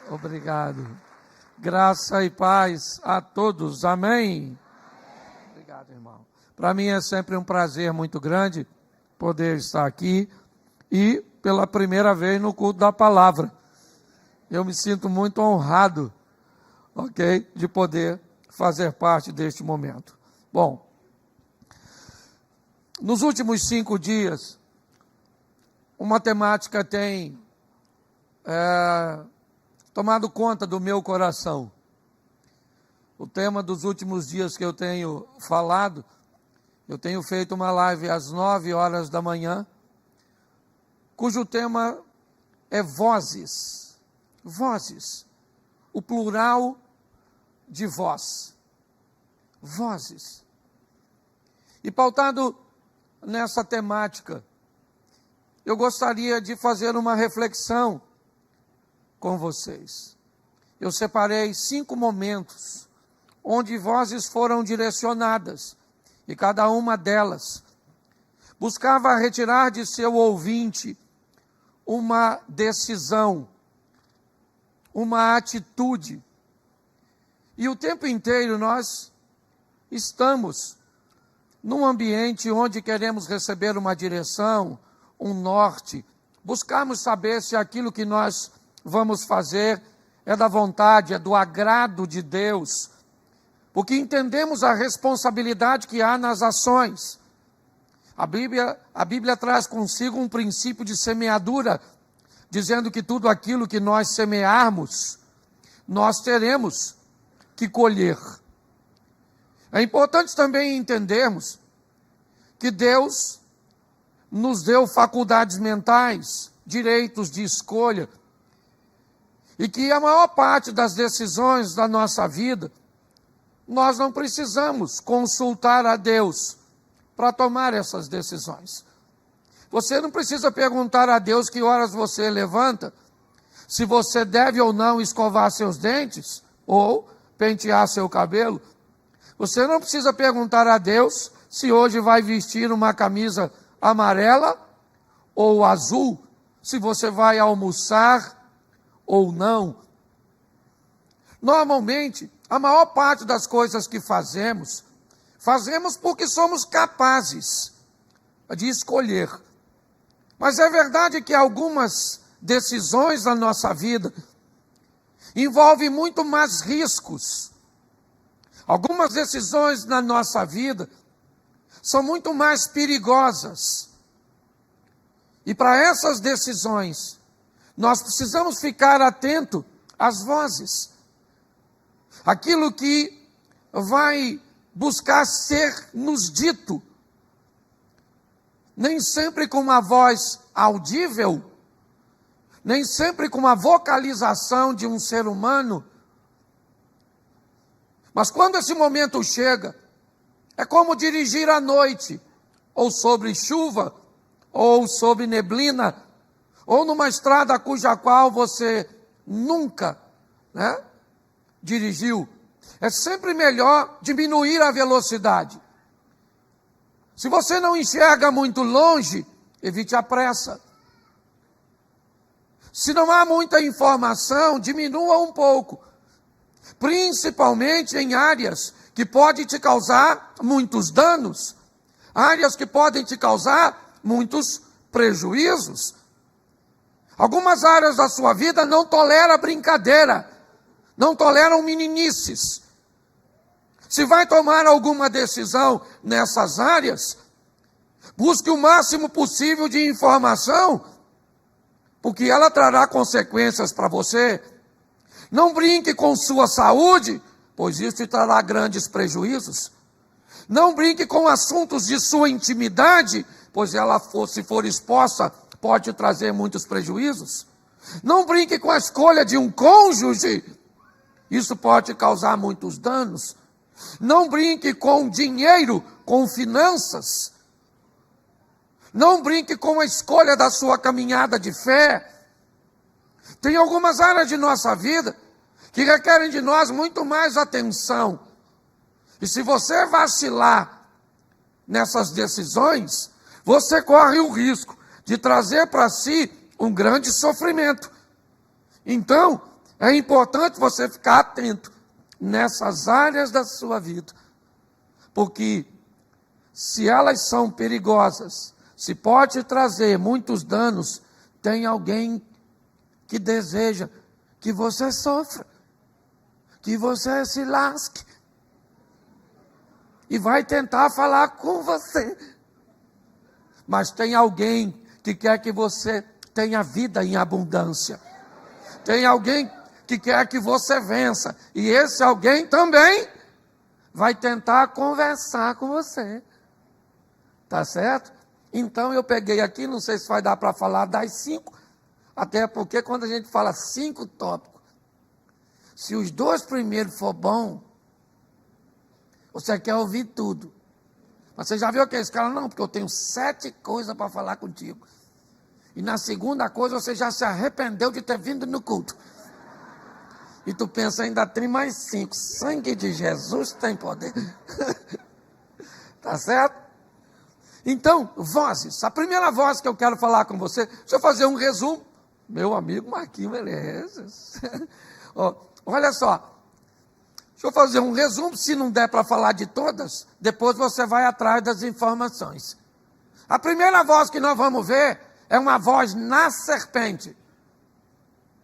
Obrigado. Graça e paz a todos. Amém. Obrigado, irmão. Para mim é sempre um prazer muito grande poder estar aqui e pela primeira vez no culto da palavra. Eu me sinto muito honrado, ok, de poder fazer parte deste momento. Bom, nos últimos 5 dias, uma temática tem tomado conta do meu coração. O tema dos últimos dias que eu tenho falado, eu tenho feito uma live às 9 horas da manhã, cujo tema é vozes. Vozes. O plural de voz. Vozes. E pautado nessa temática, eu gostaria de fazer uma reflexão com vocês. Eu separei 5 momentos onde vozes foram direcionadas e cada uma delas buscava retirar de seu ouvinte uma decisão, uma atitude. E o tempo inteiro nós estamos num ambiente onde queremos receber uma direção, um norte, buscarmos saber se aquilo que nós vamos fazer é da vontade, é do agrado de Deus, porque entendemos a responsabilidade que há nas ações. A Bíblia traz consigo um princípio de semeadura, dizendo que tudo aquilo que nós semearmos, nós teremos que colher. É importante também entendermos que Deus nos deu faculdades mentais, direitos de escolha, e que a maior parte das decisões da nossa vida, nós não precisamos consultar a Deus para tomar essas decisões. Você não precisa perguntar a Deus que horas você levanta, se você deve ou não escovar seus dentes, ou pentear seu cabelo. Você não precisa perguntar a Deus se hoje vai vestir uma camisa amarela ou azul, se você vai almoçar ou não. Normalmente, a maior parte das coisas que fazemos porque somos capazes de escolher. Mas é verdade que algumas decisões na nossa vida envolvem muito mais riscos. Algumas decisões na nossa vida são muito mais perigosas. E para essas decisões, nós precisamos ficar atento às vozes. Aquilo que vai buscar ser nos dito. Nem sempre com uma voz audível, nem sempre com uma vocalização de um ser humano. Mas quando esse momento chega, é como dirigir à noite, ou sobre chuva, ou sobre neblina, ou numa estrada cuja qual você nunca, dirigiu. É sempre melhor diminuir a velocidade. Se você não enxerga muito longe, evite a pressa. Se não há muita informação, diminua um pouco. Principalmente em áreas que podem te causar muitos danos, áreas que podem te causar muitos prejuízos. Algumas áreas da sua vida não toleram brincadeira, não toleram meninices. Se vai tomar alguma decisão nessas áreas, busque o máximo possível de informação, porque ela trará consequências para você. Não brinque com sua saúde, pois isso te trará grandes prejuízos. Não brinque com assuntos de sua intimidade, pois ela, se for exposta, pode te trazer muitos prejuízos. Não brinque com a escolha de um cônjuge, isso pode causar muitos danos. Não brinque com dinheiro, com finanças. Não brinque com a escolha da sua caminhada de fé. Tem algumas áreas de nossa vida que requerem de nós muito mais atenção. E se você vacilar nessas decisões, você corre o risco de trazer para si um grande sofrimento. Então, é importante você ficar atento nessas áreas da sua vida, porque se elas são perigosas, se pode trazer muitos danos, tem alguém que deseja que você sofra, que você se lasque, e vai tentar falar com você. Mas tem alguém que quer que você tenha vida em abundância. Tem alguém que quer que você vença. E esse alguém também vai tentar conversar com você. Tá certo? Então eu peguei aqui, não sei se vai dar para falar das 5, até porque quando a gente fala 5 tópicos, se os 2 primeiros for bom, você quer ouvir tudo. Mas você já viu aqueles caras? Não, porque eu tenho 7 coisas para falar contigo. E na segunda coisa você já se arrependeu de ter vindo no culto. E tu pensa, ainda tem mais 5. Sangue de Jesus tem poder. Tá certo? Então, vozes. A primeira voz que eu quero falar com você, deixa eu fazer um resumo. Meu amigo Marquinhos Menezes. Olha só. Deixa eu fazer um resumo, se não der para falar de todas, depois você vai atrás das informações. A primeira voz que nós vamos ver é uma voz na serpente.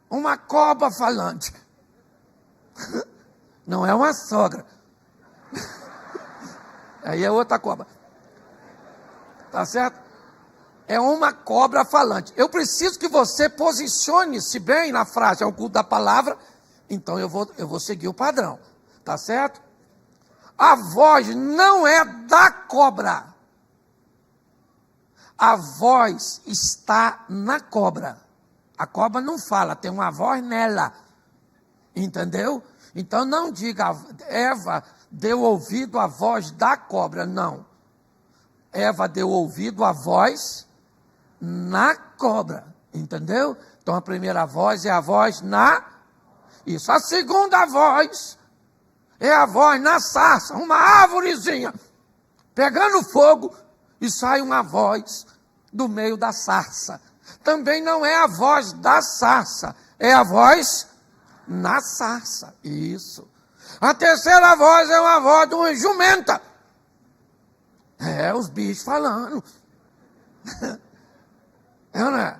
Uma cobra falante. Não é uma sogra. Aí é outra cobra. Tá certo? É uma cobra falante. Eu preciso que você posicione-se bem na frase. É o culto da palavra, então eu vou seguir o padrão. Tá certo? A voz não é da cobra. A voz está na cobra. A cobra não fala, tem uma voz nela. Entendeu? Então não diga, Eva deu ouvido à voz da cobra. Não. Eva deu ouvido à voz na cobra. Entendeu? Então a primeira voz é a voz na... Isso. A segunda voz é a voz na sarça, uma árvorezinha, pegando fogo, e sai uma voz do meio da sarça. Também não é a voz da sarça, é a voz na sarça. Isso. A terceira voz é uma voz de uma jumenta. É, os bichos falando. É, não é?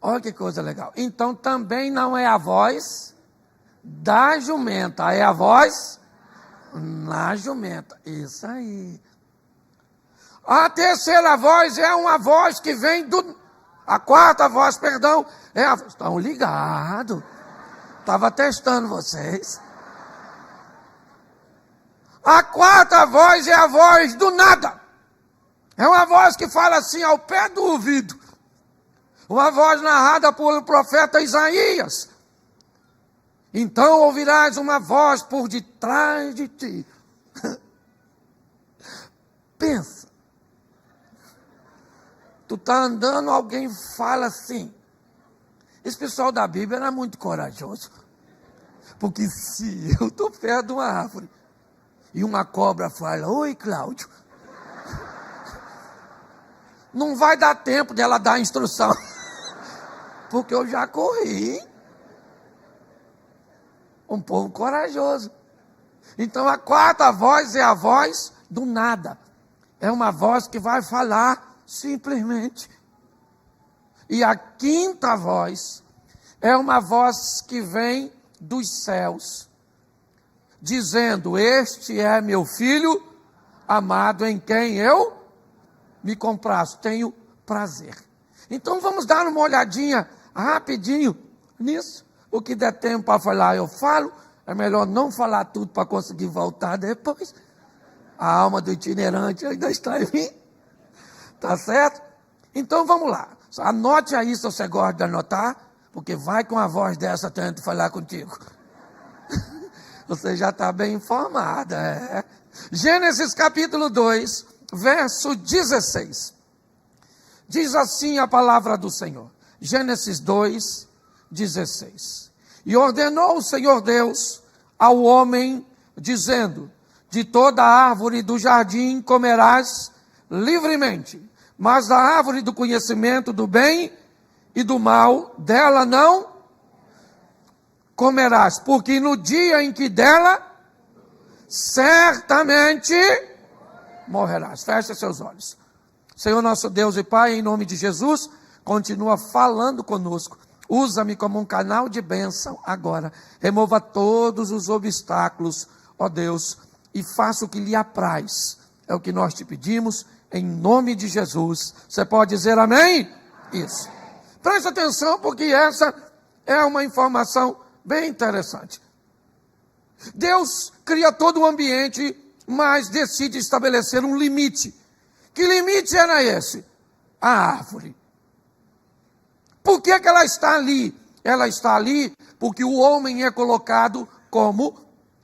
Olha que coisa legal. Então também não é a voz da jumenta, é a voz na jumenta. Isso aí. A terceira voz é uma voz que vem do... A quarta voz, perdão, é a... Estão ligados. Estava testando vocês. A quarta voz é a voz do nada. É uma voz que fala assim ao pé do ouvido. Uma voz narrada pelo profeta Isaías. Então ouvirás uma voz por detrás de ti. Pensa. Tu está andando, alguém fala assim. Esse pessoal da Bíblia era muito corajoso. Porque se eu estou perto de uma árvore e uma cobra fala, oi Cláudio, não vai dar tempo dela dar a instrução. Porque eu já corri. Um povo corajoso. Então a quarta voz é a voz do nada. É uma voz que vai falar simplesmente. E a quinta voz é uma voz que vem dos céus, dizendo, este é meu filho amado em quem eu me comprazo, tenho prazer. Então vamos dar uma olhadinha rapidinho nisso. O que der tempo para falar, eu falo. É melhor não falar tudo para conseguir voltar depois. A alma do itinerante ainda está em mim. Tá certo? Então vamos lá. Anote aí se você gosta de anotar, porque vai com a voz dessa tentando falar contigo. Você já está bem informada. É. Gênesis capítulo 2, verso 16. Diz assim a palavra do Senhor. Gênesis 2, 16. E ordenou o Senhor Deus ao homem, dizendo, de toda árvore do jardim comerás livremente, mas da árvore do conhecimento do bem e do mal, dela não comerás, porque no dia em que dela, certamente morrerás. Feche seus olhos. Senhor nosso Deus e Pai, em nome de Jesus, continua falando conosco. Usa-me como um canal de bênção agora. Remova todos os obstáculos, ó Deus, e faça o que lhe apraz. É o que nós te pedimos, em nome de Jesus. Você pode dizer amém? Isso. Preste atenção, porque essa é uma informação bem interessante. Deus cria todo o ambiente, mas decide estabelecer um limite. Que limite era esse? A árvore. Por que ela está ali? Ela está ali porque o homem é colocado como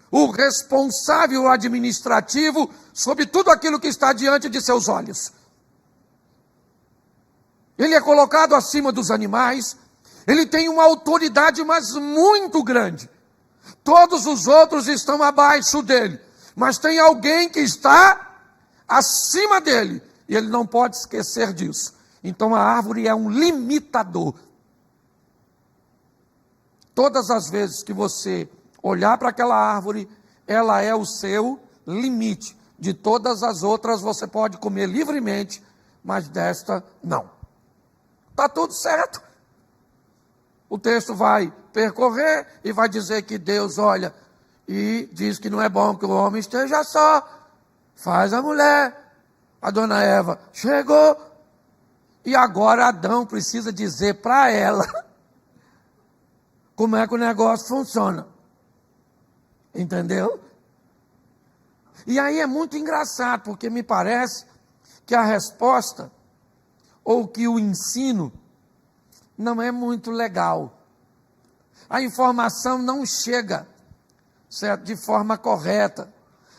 o responsável administrativo sobre tudo aquilo que está diante de seus olhos. Ele é colocado acima dos animais, ele tem uma autoridade, mas muito grande. Todos os outros estão abaixo dele, mas tem alguém que está acima dele, e ele não pode esquecer disso. Então a árvore é um limitador. Todas as vezes que você olhar para aquela árvore, ela é o seu limite. De todas as outras você pode comer livremente, mas desta não. Está tudo certo. O texto vai percorrer e vai dizer que Deus olha e diz que não é bom que o homem esteja só. Faz a mulher. A dona Eva chegou. E agora Adão precisa dizer para ela como é que o negócio funciona. Entendeu? E aí é muito engraçado, porque me parece que a resposta, ou que o ensino, não é muito legal. A informação não chega, certo, de forma correta.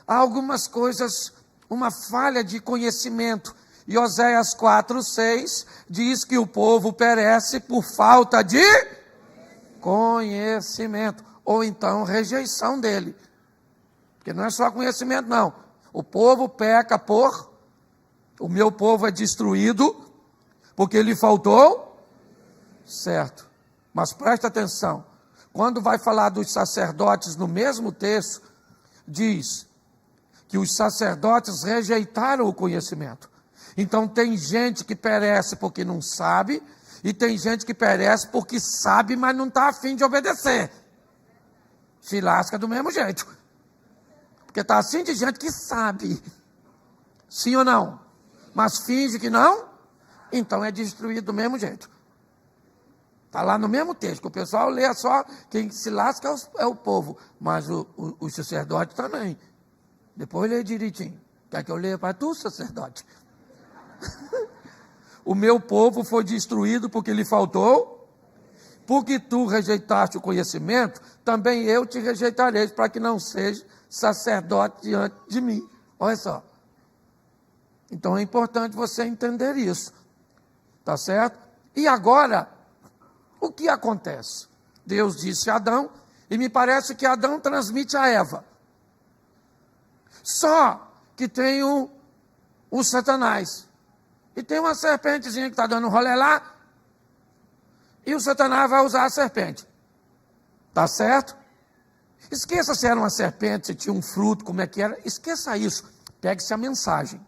Há algumas coisas, uma falha de conhecimento. E Oséias 4:6 diz que o povo perece por falta de conhecimento, ou então rejeição dele. Porque não é só conhecimento, não. O povo peca o meu povo é destruído, porque lhe faltou, certo. Mas presta atenção, quando vai falar dos sacerdotes no mesmo texto, diz que os sacerdotes rejeitaram o conhecimento. Então tem gente que perece porque não sabe, e tem gente que perece porque sabe, mas não está a fim de obedecer. Se lasca do mesmo jeito. Porque está assim de gente que sabe. Sim ou não? Mas finge que não, então é destruído do mesmo jeito. Está lá no mesmo texto, que o pessoal lê só, quem se lasca é o povo, mas o sacerdote também. Depois lê direitinho. Quer que eu leia para tu, sacerdote? O meu povo foi destruído porque lhe faltou, porque tu rejeitaste o conhecimento, também eu te rejeitarei, para que não seja sacerdote diante de mim. Olha só. Então é importante você entender isso. Tá certo? E agora, o que acontece? Deus disse a Adão, e me parece que Adão transmite a Eva. Só que tem um Satanás. E tem uma serpentezinha que está dando um rolê lá, e o Satanás vai usar a serpente. Tá certo? Esqueça se era uma serpente, se tinha um fruto, como é que era. Esqueça isso. Pegue-se a mensagem.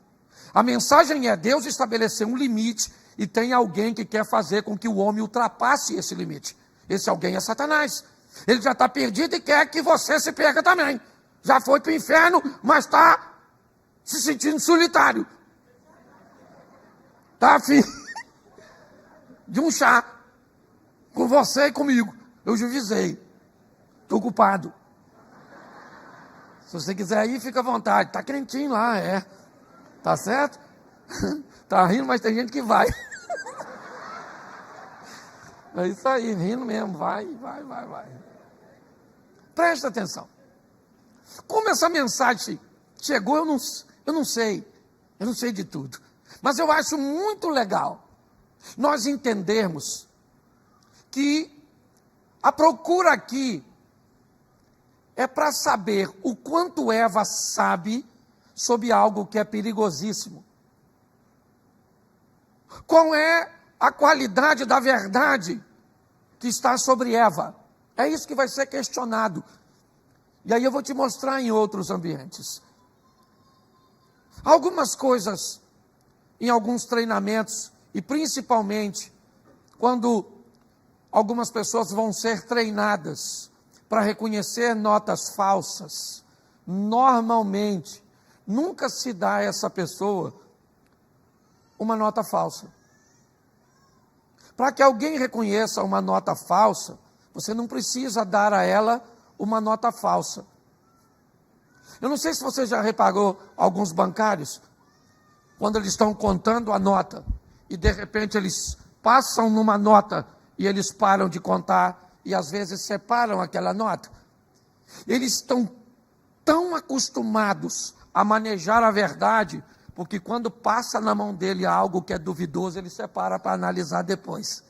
A mensagem é: Deus estabeleceu um limite e tem alguém que quer fazer com que o homem ultrapasse esse limite. Esse alguém é Satanás. Ele já está perdido e quer que você se perca também. Já foi para o inferno, mas está se sentindo solitário. Está afim de um chá com você e comigo. Eu juizei. Estou ocupado. Se você quiser ir, fica à vontade. Está quentinho lá, é. Tá certo? Tá rindo, mas tem gente que vai. É isso aí, rindo mesmo. Vai. Presta atenção. Como essa mensagem chegou, eu não sei. Eu não sei de tudo. Mas eu acho muito legal nós entendermos que a procura aqui é para saber o quanto Eva sabe sobre algo que é perigosíssimo. Qual é a qualidade da verdade que está sobre Eva? É isso que vai ser questionado. E aí eu vou te mostrar em outros ambientes. Algumas coisas, em alguns treinamentos, e principalmente quando algumas pessoas vão ser treinadas para reconhecer notas falsas, normalmente, nunca se dá a essa pessoa uma nota falsa. Para que alguém reconheça uma nota falsa, você não precisa dar a ela uma nota falsa. Eu não sei se você já reparou alguns bancários, quando eles estão contando a nota, e de repente eles passam numa nota, e eles param de contar, e às vezes separam aquela nota. Eles estão tão acostumados a manejar a verdade, porque quando passa na mão dele algo que é duvidoso, ele separa para analisar depois.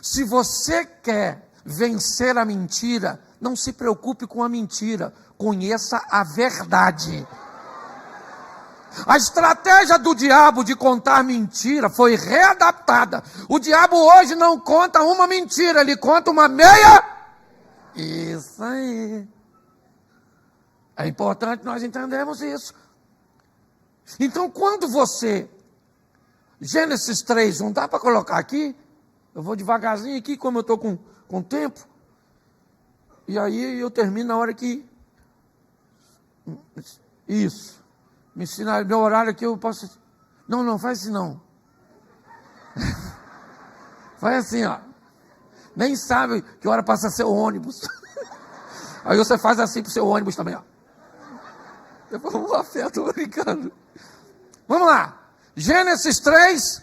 Se você quer vencer a mentira, não se preocupe com a mentira, conheça a verdade. A estratégia do diabo de contar mentira foi readaptada. O diabo hoje não conta uma mentira, ele conta uma meia. Isso aí. É importante nós entendermos isso. Então, quando você... Gênesis 3, não dá para colocar aqui? Eu vou devagarzinho aqui, como eu estou com tempo. E aí eu termino na hora que... Isso. Me ensinar meu horário aqui, eu posso... Não, faz assim não. Faz assim, ó. Nem sabe que hora passa seu ônibus. Aí você faz assim pro seu ônibus também, ó. Depois eu vou afetar, tô brincando. Vamos lá. Gênesis 3.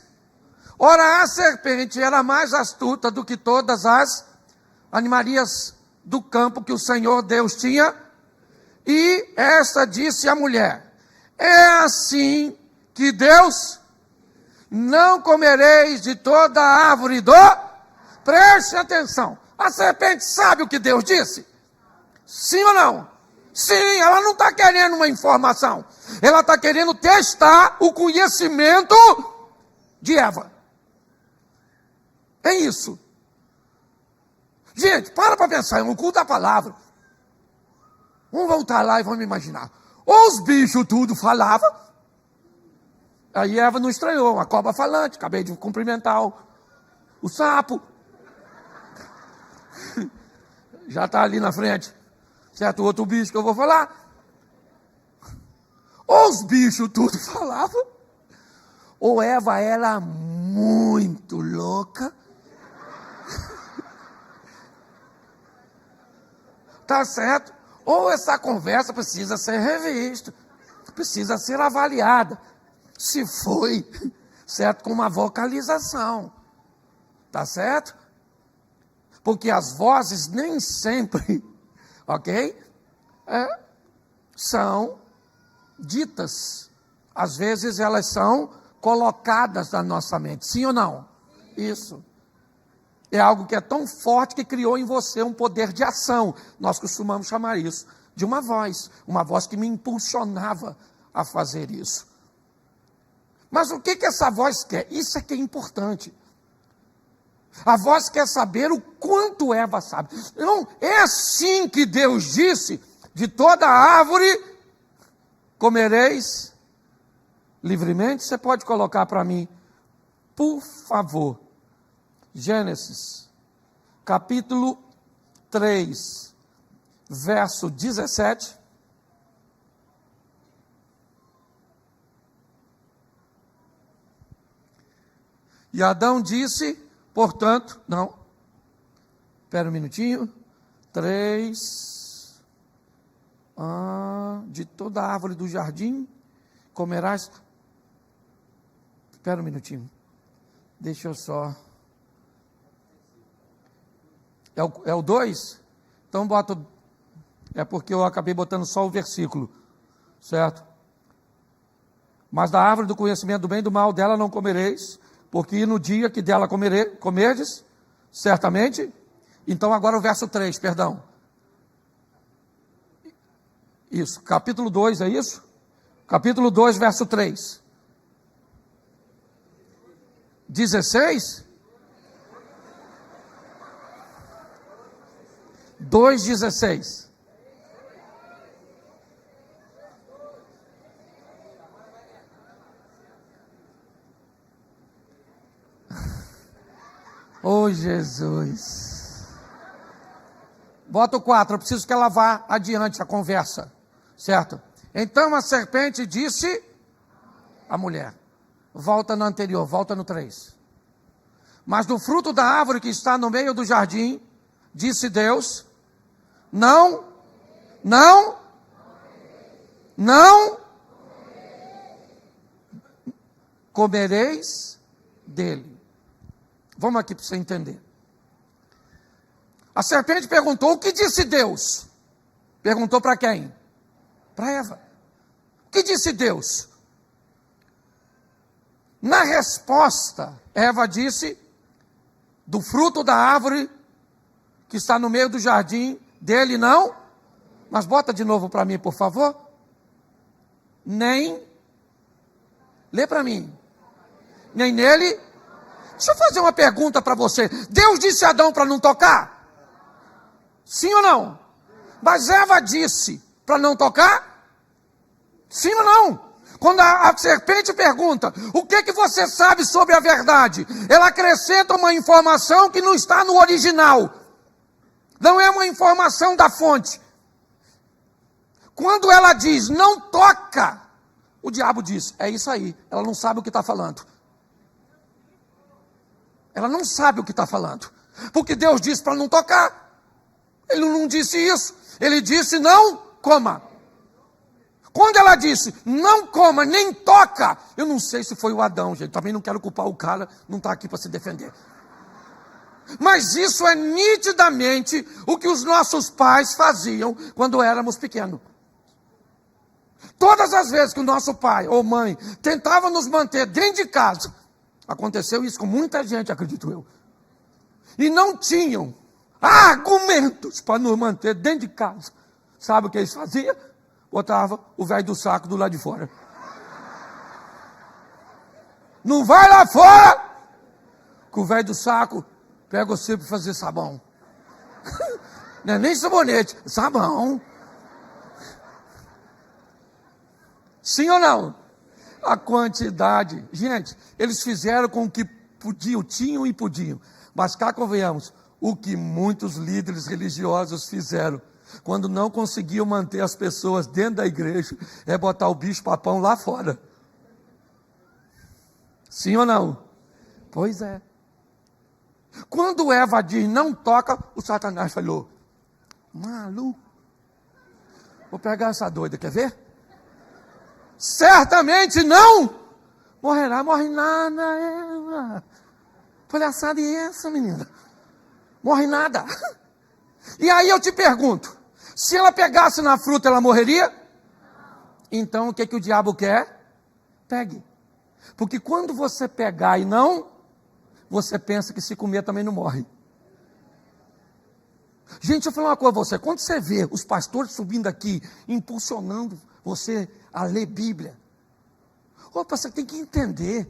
Ora, a serpente era mais astuta do que todas as animarias do campo que o Senhor Deus tinha. E esta disse à mulher: é assim que Deus, não comereis de toda a árvore do... Preste atenção. A serpente sabe o que Deus disse? Sim ou não? Sim, ela não está querendo uma informação. Ela está querendo testar o conhecimento de Eva. É isso. Gente, para pensar, é um culto da palavra. Vamos voltar lá e vamos imaginar. Os bichos tudo falavam. Aí Eva não estranhou, uma cobra falante, acabei de cumprimentar o sapo. Já está ali na frente. Certo, outro bicho que eu vou falar. Os bichos tudo falavam. Ou Eva era muito louca. Tá certo? Ou essa conversa precisa ser revista, precisa ser avaliada. Se foi, certo, com uma vocalização. Tá certo? Porque as vozes nem sempre, ok? São ditas. Às vezes elas são colocadas na nossa mente. Sim ou não? Isso. É algo que é tão forte que criou em você um poder de ação. Nós costumamos chamar isso de uma voz que me impulsionava a fazer isso. Mas o que essa voz quer? Isso é que é importante. A voz quer saber o quanto Eva sabe. Não, é assim que Deus disse: de toda árvore comereis livremente. Você pode colocar para mim, por favor, Gênesis, capítulo 3, verso 17. E Adão disse, portanto, não, espera um minutinho, 3, de toda a árvore do jardim comerás, espera um minutinho, deixa eu só, é o 2? Então bota, é porque eu acabei botando só o versículo, certo? Mas da árvore do conhecimento do bem e do mal dela não comereis, porque no dia que dela comerdes, certamente. Então agora o verso 3, perdão. Isso, capítulo 2, é isso? Capítulo 2, verso 3. 16? 2,16. Oh, Jesus. Bota o 4, eu preciso que ela vá adiante a conversa, certo? Então a serpente disse à mulher, volta no anterior, volta no 3. Mas do fruto da árvore que está no meio do jardim, disse Deus, não comereis dele. Vamos aqui para você entender. A serpente perguntou, o que disse Deus? Perguntou para quem? Para Eva. O que disse Deus? Na resposta, Eva disse, do fruto da árvore que está no meio do jardim, dele não. Mas bota de novo para mim, por favor. Nem. Lê para mim. Nem nele. Deixa eu fazer uma pergunta para você. Deus disse a Adão para não tocar? Sim ou não? Mas Eva disse para não tocar? Sim ou não? Quando a serpente pergunta, o que você sabe sobre a verdade? Ela acrescenta uma informação que não está no original. Não é uma informação da fonte. Quando ela diz, não toca, o diabo diz, é isso aí. Ela não sabe o que está falando. Ela não sabe o que está falando. Porque Deus disse para não tocar. Ele não disse isso. Ele disse, não coma. Quando ela disse, não coma, nem toca, eu não sei se foi o Adão, gente. Também não quero culpar o cara, não está aqui para se defender. Mas isso é nitidamente o que os nossos pais faziam quando éramos pequenos. Todas as vezes que o nosso pai ou mãe tentava nos manter dentro de casa, aconteceu isso com muita gente, acredito eu, e não tinham argumentos para nos manter dentro de casa. Sabe o que eles faziam? Botava o velho do saco do lado de fora. Não vai lá fora, que o velho do saco pega você para fazer sabão. Não é nem sabonete, sabão. Sim ou não? A quantidade. Gente, eles fizeram com o que podiam, tinham e podiam. Mas cá convenhamos, o que muitos líderes religiosos fizeram, quando não conseguiam manter as pessoas dentro da igreja, é botar o bicho-papão lá fora. Sim ou não? Pois é. Quando Eva diz não toca, o Satanás falou, maluco, vou pegar essa doida, quer ver? Certamente não morrerá, morre nada, Eva. Palhaçada é essa, menina? Morre nada. E aí eu te pergunto, se ela pegasse na fruta, ela morreria? Então o que o diabo quer? Pegue. Porque quando você pegar e não, você pensa que se comer também não morre. Gente, eu vou falar uma coisa a você. Quando você vê os pastores subindo aqui, impulsionando você a ler Bíblia, opa, você tem que entender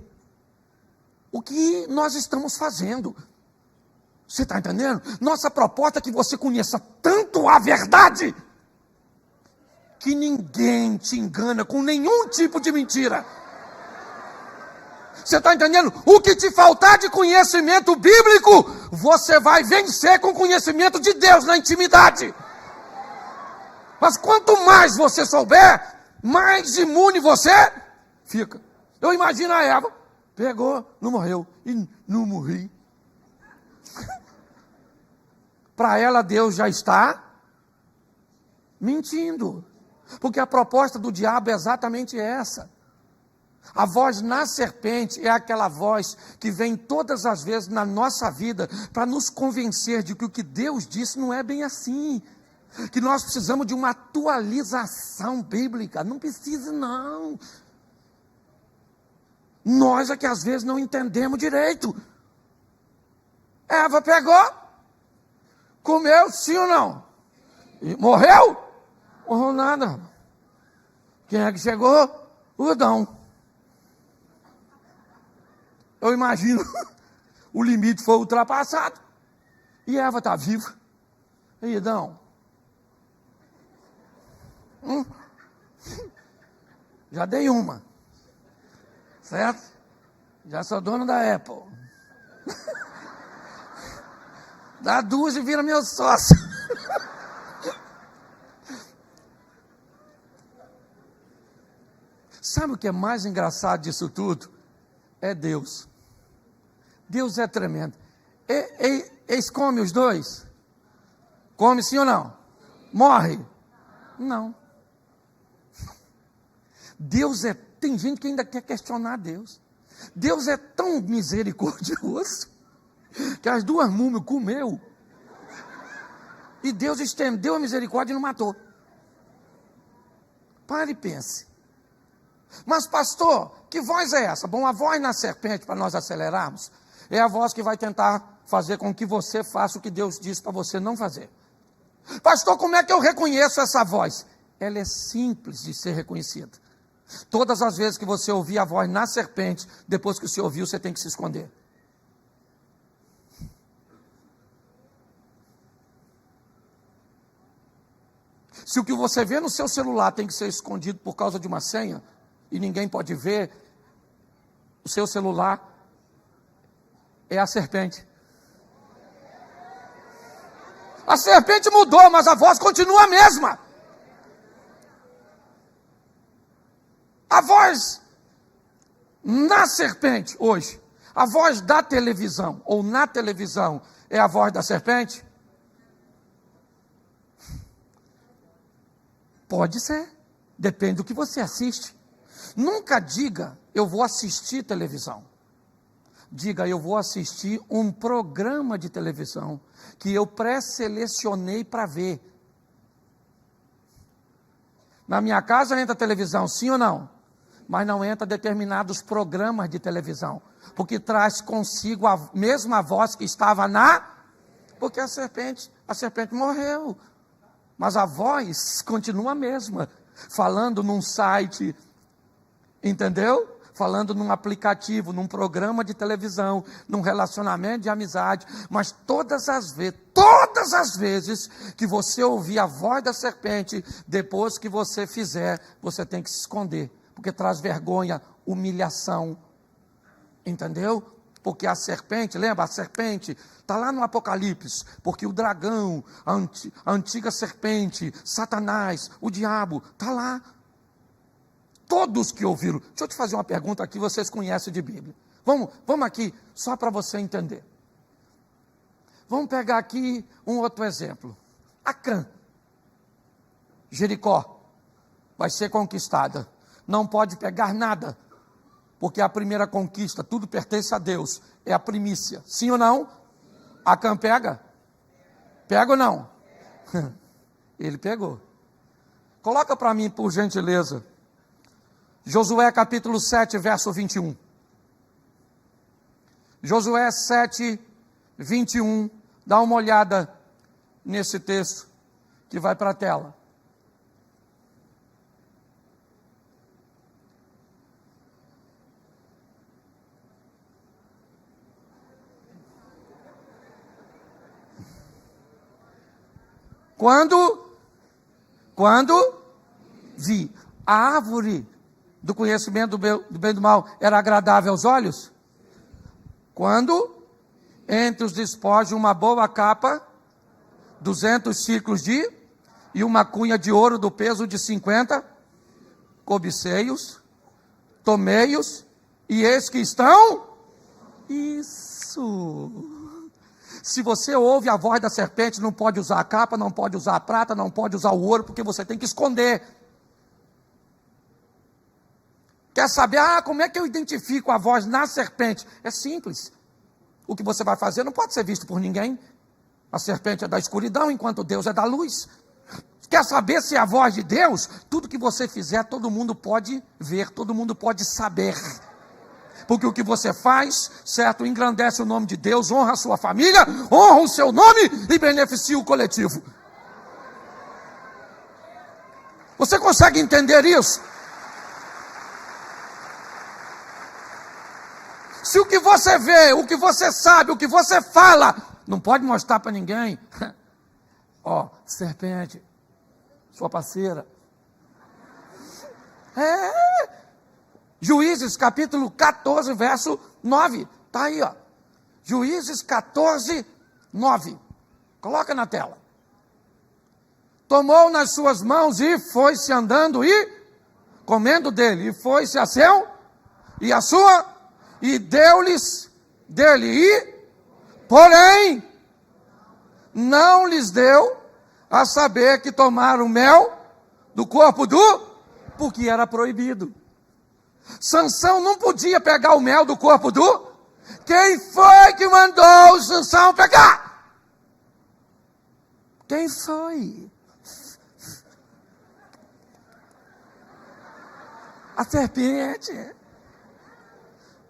o que nós estamos fazendo. Você está entendendo? Nossa proposta é que você conheça tanto a verdade, que ninguém te engana com nenhum tipo de mentira. Você está entendendo? O que te faltar de conhecimento bíblico, você vai vencer com conhecimento de Deus na intimidade. Mas quanto mais você souber, mais imune você fica. Eu imagino a Eva, pegou, não morreu, e não morri. Para ela Deus já está mentindo. Porque a proposta do diabo é exatamente essa. A voz na serpente é aquela voz que vem todas as vezes na nossa vida para nos convencer de que o que Deus disse não é bem assim. Que nós precisamos de uma atualização bíblica. Não precisa, não. Nós é que às vezes não entendemos direito. Eva pegou, comeu, sim ou não? E morreu? Morreu nada. Quem é que chegou? O Adão. Eu imagino, o limite foi ultrapassado. E Eva está viva. Aí, Idão. Já dei uma. Certo? Já sou dono da Apple. Dá duas e vira meu sócio. Sabe o que é mais engraçado disso tudo? É Deus. Deus é tremendo. Eles comem os dois? Come sim ou não? Morre? Não. Deus é... Tem gente que ainda quer questionar Deus. Deus é tão misericordioso que as duas múmias comeu e Deus estendeu a misericórdia e não matou. Pare e pense. Mas pastor, que voz é essa? Bom, a voz na serpente, para nós acelerarmos, é a voz que vai tentar fazer com que você faça o que Deus disse para você não fazer. Pastor, como é que eu reconheço essa voz? Ela é simples de ser reconhecida. Todas as vezes que você ouvir a voz na serpente, depois que você ouviu, você tem que se esconder. Se o que você vê no seu celular tem que ser escondido por causa de uma senha, e ninguém pode ver, o seu celular é a serpente. A serpente mudou, mas a voz continua a mesma. A voz na serpente hoje, a voz da televisão, ou na televisão, é a voz da serpente? Pode ser, depende do que você assiste. Nunca diga, eu vou assistir televisão. Diga, eu vou assistir um programa de televisão que eu pré-selecionei para ver. Na minha casa entra televisão, sim ou não? Mas não entra determinados programas de televisão, porque traz consigo a mesma voz que estava porque a serpente morreu, mas a voz continua a mesma, falando num site, entendeu? Falando num aplicativo, num programa de televisão, num relacionamento de amizade, mas todas as vezes que você ouvir a voz da serpente, depois que você fizer, você tem que se esconder, porque traz vergonha, humilhação, entendeu? Porque a serpente, lembra? A serpente está lá no Apocalipse, porque o dragão, a antiga serpente, Satanás, o diabo, está lá. Todos que ouviram. Deixa eu te fazer uma pergunta aqui, vocês conhecem de Bíblia. Vamos aqui, só para você entender. Vamos pegar aqui um outro exemplo. Acã, Jericó, vai ser conquistada. Não pode pegar nada, porque a primeira conquista, tudo pertence a Deus, é a primícia. Sim ou não? Acã pega? Pega ou não? Ele pegou. Coloca para mim, por gentileza, Josué capítulo 7, verso 21. Josué 7, 21. Dá uma olhada nesse texto que vai para a tela. Quando vi a árvore do conhecimento do bem e do mal era agradável aos olhos? Quando entre os despojos uma boa capa, 200 ciclos e uma cunha de ouro do peso de 50, cobicei-os, tomei-os, e eis que estão... Isso... Se você ouve a voz da serpente, não pode usar a capa, não pode usar a prata, não pode usar o ouro, porque você tem que esconder. Quer saber, como é que eu identifico a voz na serpente? É simples. O que você vai fazer não pode ser visto por ninguém. A serpente é da escuridão, enquanto Deus é da luz. Quer saber se é a voz de Deus? Tudo que você fizer, todo mundo pode ver, todo mundo pode saber. Porque o que você faz, certo, engrandece o nome de Deus, honra a sua família, honra o seu nome e beneficia o coletivo. Você consegue entender isso? Se o que você vê, o que você sabe, o que você fala, não pode mostrar para ninguém, Ó, serpente, sua parceira. Juízes capítulo 14, verso 9. Está aí, ó. Juízes 14, 9. Coloca na tela. Tomou nas suas mãos e foi-se andando e comendo dele. E foi-se a seu e a sua e deu-lhes dele. E, porém, não lhes deu a saber que tomaram mel do corpo porque era proibido. Sansão não podia pegar o mel do corpo Quem foi que mandou o Sansão pegar? Quem foi? A serpente.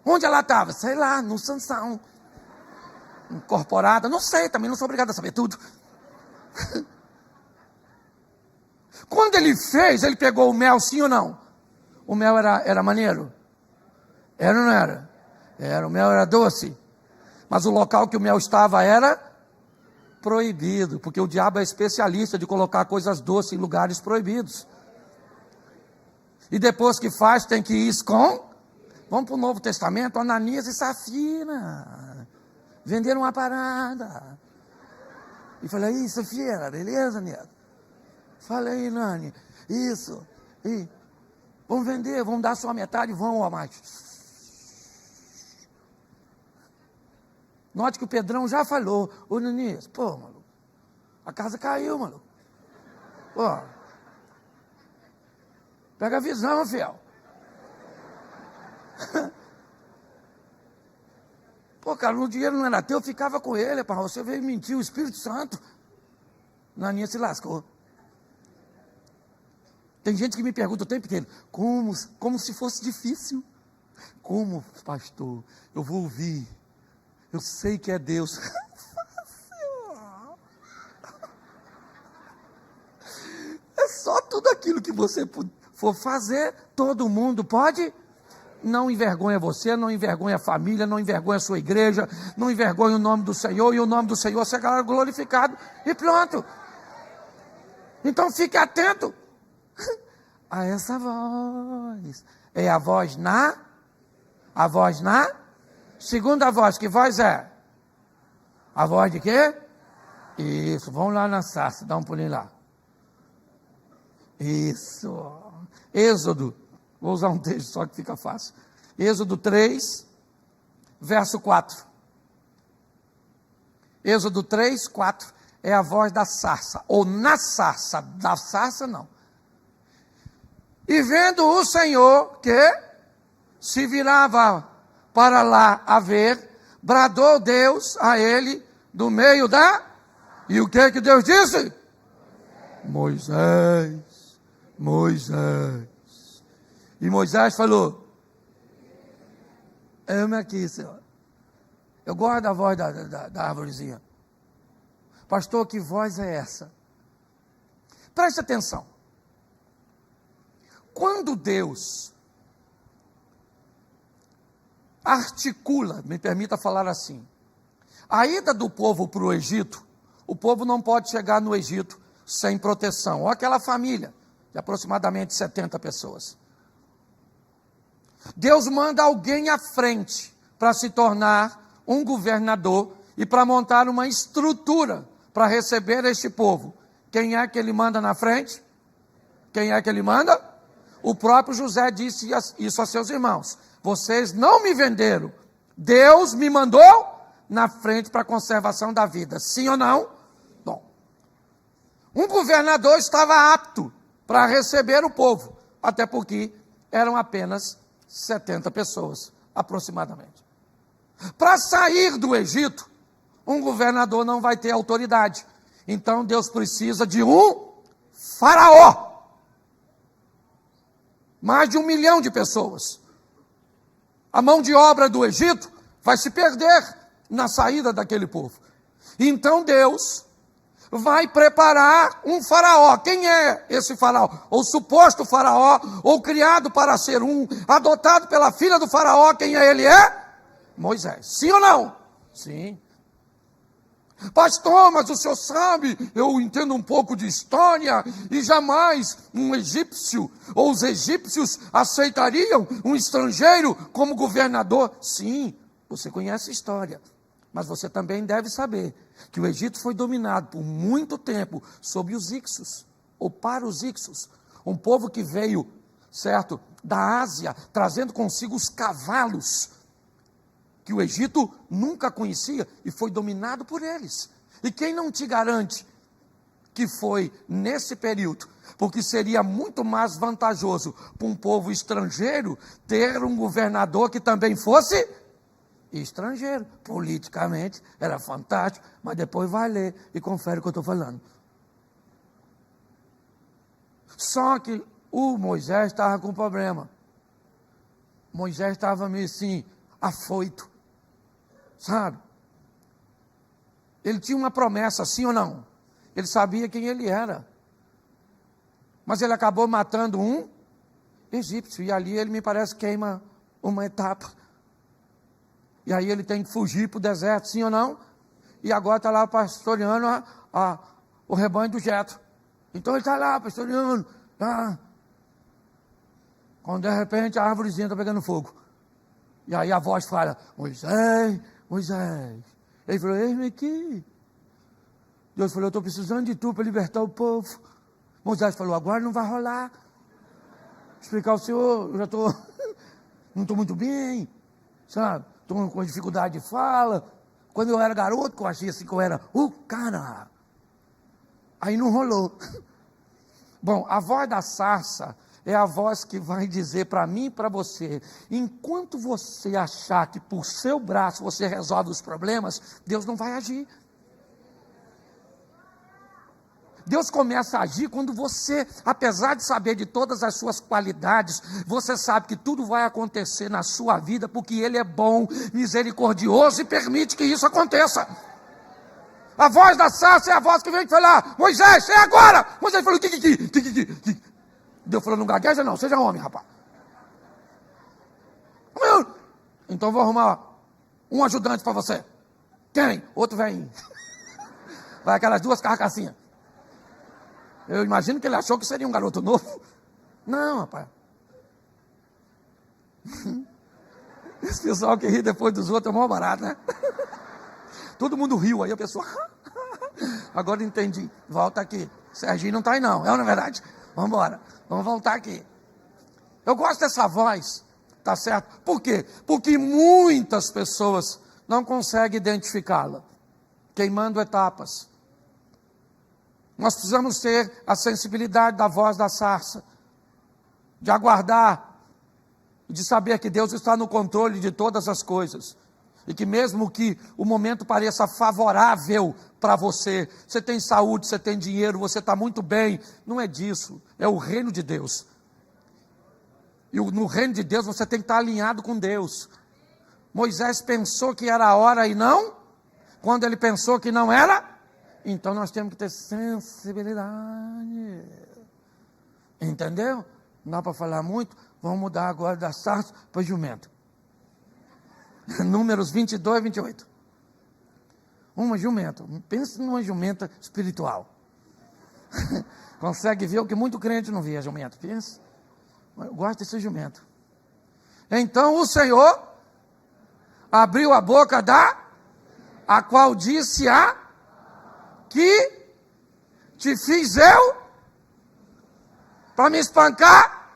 Onde ela estava? Sei lá, no Sansão. Incorporada, não sei, também não sou obrigado a saber tudo. Quando ele fez, ele pegou o mel, sim ou não? O mel era maneiro? Era ou não era? O mel era doce. Mas o local que o mel estava era proibido, porque o diabo é especialista de colocar coisas doces em lugares proibidos. E depois que faz, tem que ir com... Vamos para o Novo Testamento, Ananias e Safira. Venderam uma parada. E falei, aí, Safira, beleza, neto? Falei, Nani, isso. E vamos vender, vamos dar só a metade, vamos a mais. Note que o Pedrão já falou. Ô, Nanias, pô, maluco, a casa caiu, maluco. Pô, pega a visão, fiel. Pô, cara, o dinheiro não era teu, eu ficava com ele, pá. Você veio mentir, o Espírito Santo. Naninha se lascou. Tem gente que me pergunta o tempo inteiro, como se fosse difícil. Como, pastor, eu vou ouvir. Eu sei que é Deus. É só tudo aquilo que você for fazer, todo mundo pode. Não envergonha você, não envergonha a família, não envergonha a sua igreja, não envergonha o nome do Senhor, e o nome do Senhor será glorificado, e pronto. Então fique atento a essa voz. É a voz na? Segunda voz, que voz é? A voz de quê? Isso, vamos lá na sarça, dá um pulinho lá. Isso. Êxodo, vou usar um texto só que fica fácil. Êxodo 3, verso 4. Êxodo 3, 4 é a voz da sarça, ou na sarça, da sarça não. E vendo o Senhor que se virava para lá a ver, bradou Deus a ele do meio da... E o que Deus disse? Moisés, Moisés. E Moisés falou, ame aqui, Senhor. Eu gosto da voz da árvorezinha. Pastor, que voz é essa? Preste atenção. Quando Deus articula, me permita falar assim, a ida do povo para o Egito, o povo não pode chegar no Egito sem proteção. Ou aquela família de aproximadamente 70 pessoas. Deus manda alguém à frente para se tornar um governador e para montar uma estrutura para receber este povo. Quem é que ele manda na frente? Quem é que ele manda? O próprio José disse isso a seus irmãos. Vocês não me venderam. Deus me mandou na frente para a conservação da vida. Sim ou não? Bom. Um governador estava apto para receber o povo. Até porque eram apenas 70 pessoas, aproximadamente. Para sair do Egito, um governador não vai ter autoridade. Então Deus precisa de um faraó. Mais de 1 milhão de pessoas. A mão de obra do Egito vai se perder na saída daquele povo. Então Deus vai preparar um faraó. Quem é esse faraó? Ou suposto faraó, ou criado para ser um, adotado pela filha do faraó. Quem é ele? É Moisés. Sim ou não? Sim. Pastor, mas o senhor sabe, eu entendo um pouco de história, e jamais um egípcio ou os egípcios aceitariam um estrangeiro como governador. Sim, você conhece a história, mas você também deve saber que o Egito foi dominado por muito tempo sob os Ixos, ou para os Ixos, um povo que veio, certo, da Ásia, trazendo consigo os cavalos, que o Egito nunca conhecia e foi dominado por eles. E quem não te garante que foi nesse período? Porque seria muito mais vantajoso para um povo estrangeiro ter um governador que também fosse estrangeiro. Politicamente era fantástico, mas depois vai ler e confere o que eu estou falando. Só que o Moisés estava com um problema. Moisés estava meio assim, afoito. Sabe? Ele tinha uma promessa, sim ou não? Ele sabia quem ele era. Mas ele acabou matando um egípcio. E ali ele, me parece, queima uma etapa. E aí ele tem que fugir para o deserto, sim ou não? E agora está lá pastoreando o rebanho do Jetro. Então ele está lá pastoreando. Tá? Quando de repente a árvorezinha está pegando fogo. E aí a voz fala, Moisés, Moisés. Ele falou, eis-me aqui. Deus falou, eu estou precisando de tu para libertar o povo. Moisés falou, agora não vai rolar. Explicar ao senhor, eu já estou, não estou muito bem, sabe? Estou com dificuldade de fala. Quando eu era garoto, que eu achei assim que eu era o cara. Aí não rolou. Bom, a voz da sarça é a voz que vai dizer para mim e para você, enquanto você achar que por seu braço você resolve os problemas, Deus não vai agir. Deus começa a agir quando você, apesar de saber de todas as suas qualidades, você sabe que tudo vai acontecer na sua vida, porque Ele é bom, misericordioso e permite que isso aconteça. A voz da sarça é a voz que vem falar, Moisés, é agora! Moisés falou, que. Deus falou, não gagueja não, seja homem, rapaz. Então vou arrumar um ajudante para você. Quem? Outro velhinho. Vai aquelas duas carcassinhas. Eu imagino que ele achou que seria um garoto novo. Não, rapaz. Esse pessoal que ri depois dos outros é mó barato, né? Todo mundo riu, aí a pessoa... Agora entendi. Volta aqui. Serginho não está aí não, é ou não é verdade? Vamos embora. Vamos voltar aqui. Eu gosto dessa voz, tá certo? Por quê? Porque muitas pessoas não conseguem identificá-la. Queimando etapas. Nós precisamos ter a sensibilidade da voz da sarça, de aguardar, de saber que Deus está no controle de todas as coisas, e que mesmo que o momento pareça favorável para você, você tem saúde, você tem dinheiro, você está muito bem, não é disso, é o reino de Deus, e no reino de Deus você tem que estar alinhado com Deus. Moisés pensou que era a hora e não, quando ele pensou que não era, então nós temos que ter sensibilidade. Entendeu? Não dá para falar muito. Vamos mudar agora da sarça para jumento. Números 22 e 28. Uma jumenta. Pensa numa jumenta espiritual. Consegue ver o que muito crente não vê, a jumenta. Pensa. Eu gosto desse jumento. Então o Senhor abriu a boca a qual disse que te fiz eu para me espancar.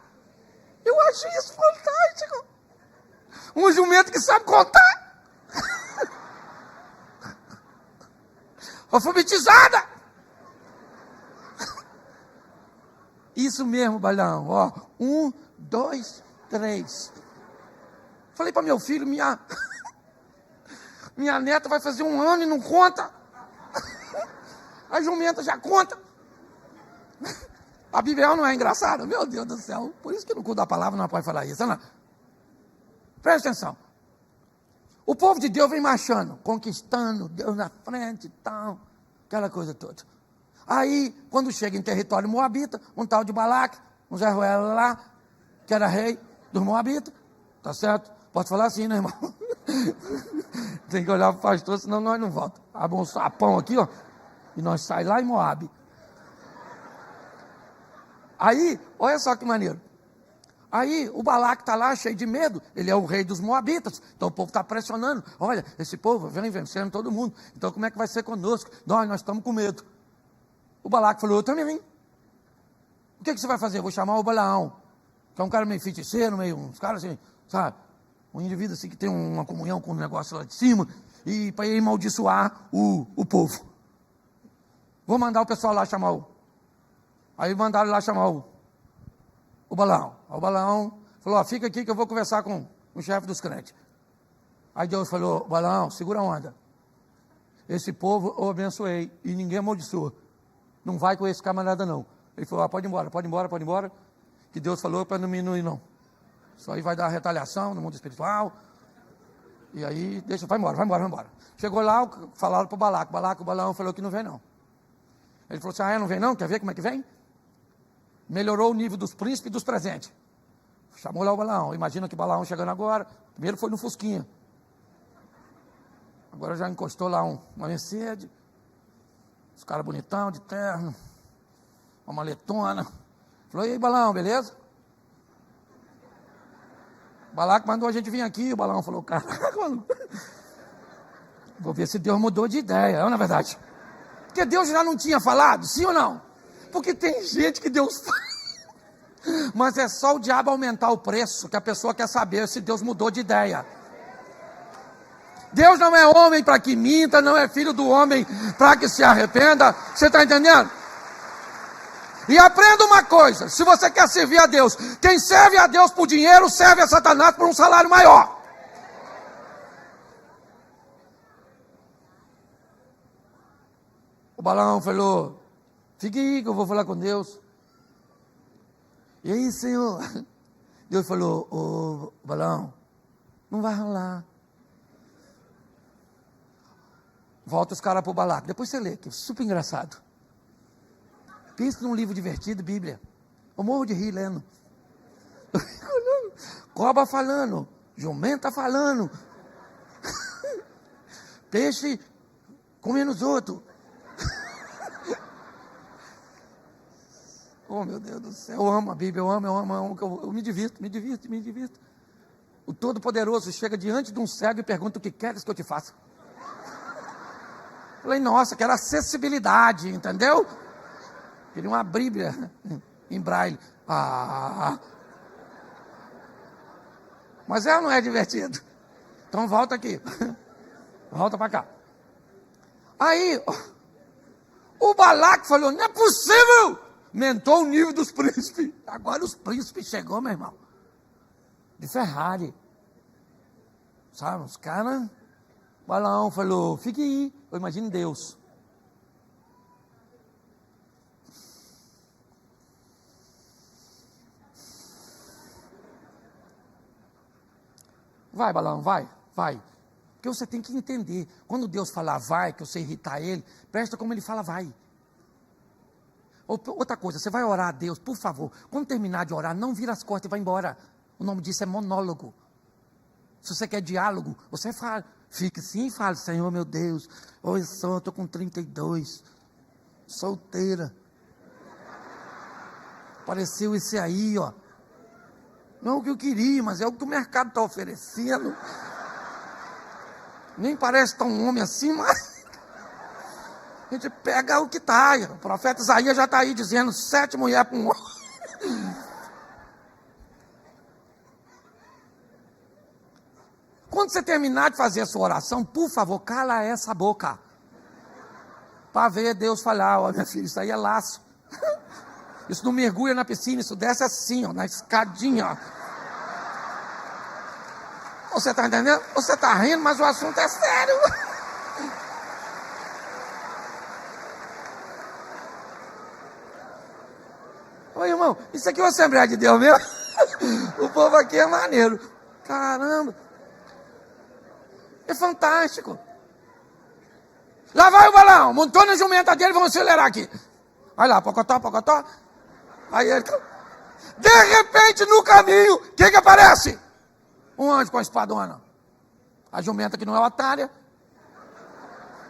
Eu achei isso fantástico. Um jumento que sabe contar. Alfabetizada. Isso mesmo, Balão. Ó, 1, 2, 3. Falei para meu filho, minha neta vai fazer 1 ano e não conta. A jumenta já conta. A Bíblia não é engraçada? Meu Deus do céu. Por isso que no culto da palavra não pode falar isso. Não. Presta atenção. O povo de Deus vem marchando, conquistando, Deus na frente e tal. Aquela coisa toda. Aí, quando chega em território moabita, um tal de Balaque, um Zé Ruela lá, que era rei dos moabitas. Tá certo? Pode falar assim, né, irmão? Tem que olhar para o pastor, senão nós não voltamos. Abre um sapão aqui, ó, e nós saímos lá em Moabe. Aí, olha só que maneiro. Aí o Balaque está lá cheio de medo, ele é o rei dos Moabitas, então o povo está pressionando, olha, esse povo vem vencendo todo mundo, então como é que vai ser conosco? Nós estamos com medo. O Balaque falou, eu também. O que você vai fazer? Eu vou chamar o Balaão, que é um cara meio feiticeiro, meio uns caras assim, sabe? Um indivíduo assim que tem uma comunhão com o negócio lá de cima, e para ele amaldiçoar o povo. Vou mandar o pessoal lá chamar o... Aí mandaram lá chamar o Balaão. O Balaão falou, fica aqui que eu vou conversar com o chefe dos crentes. Aí Deus falou, Balaão, segura a onda. Esse povo eu abençoei e ninguém amaldiçoa. Não vai com esse camarada não. Ele falou, pode ir embora, que Deus falou para não me ir não. Isso aí vai dar retaliação no mundo espiritual. E aí, vai embora. Chegou lá, falaram para o Balaque. O Balaão falou que não vem não. Ele falou assim, não vem não? Quer ver como é que vem? Melhorou o nível dos príncipes e dos presentes. Chamou lá o Balaão. Imagina que o Balaão chegando agora. Primeiro foi no Fusquinha. Agora já encostou lá uma Mercedes. Os caras bonitão, de terno. Uma maletona. Falou, e aí Balaão, beleza? O Balaque mandou a gente vir aqui. O Balaão falou, caraca, mano. Vou ver se Deus mudou de ideia. É na verdade. Porque Deus já não tinha falado, sim ou não? Porque tem gente que Deus fala, mas é só o diabo aumentar o preço que a pessoa quer saber se Deus mudou de ideia. Deus não é homem para que minta, não é filho do homem para que se arrependa. Você está entendendo? E aprenda uma coisa, se você quer servir a Deus, quem serve a Deus por dinheiro, serve a Satanás por um salário maior. O Balaão falou, fique aí que eu vou falar com Deus. E aí, Senhor? Deus falou, ô Balaão, não vai rolar. Volta os caras para o Balaque. Depois você lê, que é super engraçado. Pensa num livro divertido, Bíblia. Eu morro de rir lendo. Cobra falando, jumenta falando. Peixe comendo os outros. Oh, meu Deus do céu, eu amo a Bíblia, eu amo, eu me divirto. O Todo-Poderoso chega diante de um cego e pergunta, o que queres que eu te faça? Falei, nossa, quero acessibilidade, entendeu? Queria uma Bíblia em braille. Mas ela não é divertido. Então volta aqui. Volta para cá. Aí, o Balaque falou, não é possível! Aumentou o nível dos príncipes. Agora os príncipes chegou, meu irmão. De Ferrari. Sabe, os caras... O Balaão falou, fique aí. Eu imagino Deus. Vai, Balaão, vai. Porque você tem que entender. Quando Deus falar vai, que você irritar ele, presta como ele fala vai. Outra coisa, você vai orar a Deus, por favor, quando terminar de orar, não vira as costas e vai embora. O nome disso é monólogo. Se você quer diálogo, você fala, fique sim e fale, Senhor meu Deus, eu estou com 32, solteira. Apareceu esse aí, ó. Não é o que eu queria, mas é o que o mercado está oferecendo. Nem parece tão homem assim, mas... A gente pega o que está. O profeta Isaías já está aí dizendo 7 mulheres para um homem. Quando você terminar de fazer a sua oração, por favor, cala essa boca. Para ver Deus falar, ó, minha filha, isso aí é laço. Isso não mergulha na piscina, isso desce assim, ó, na escadinha. Ó. Você está entendendo? Você está rindo, mas o assunto é sério. Oi, irmão, isso aqui é uma Assembleia de Deus mesmo? O povo aqui é maneiro. Caramba. É fantástico. Lá vai o Balaão, montou na jumenta dele, vamos acelerar aqui. Olha lá, pocotó. Aí ele... De repente, no caminho, o que aparece? Um anjo com a espadona. A jumenta que não é otária,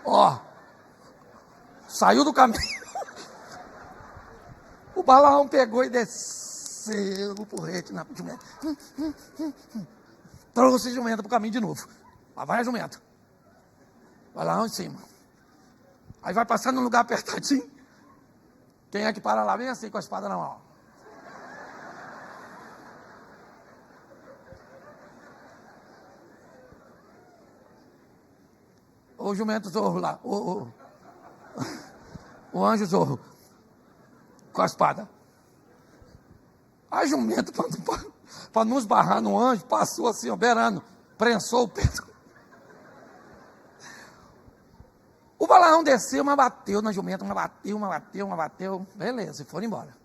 Ó, saiu do caminho. O Balaão pegou e desceu o porrete na jumenta. Trouxe a jumenta para o caminho de novo. Lá vai a jumenta. Balaão em cima. Aí vai passando num lugar apertadinho. Quem é que para lá? Vem assim com a espada na mão. O jumento zorro lá. O anjo zorro. Com a espada. A jumenta, para não esbarrar no anjo, passou assim, ó, beirando. Prensou o pé. O Balaão desceu, mas bateu na jumenta, mas bateu. Beleza, e foram embora.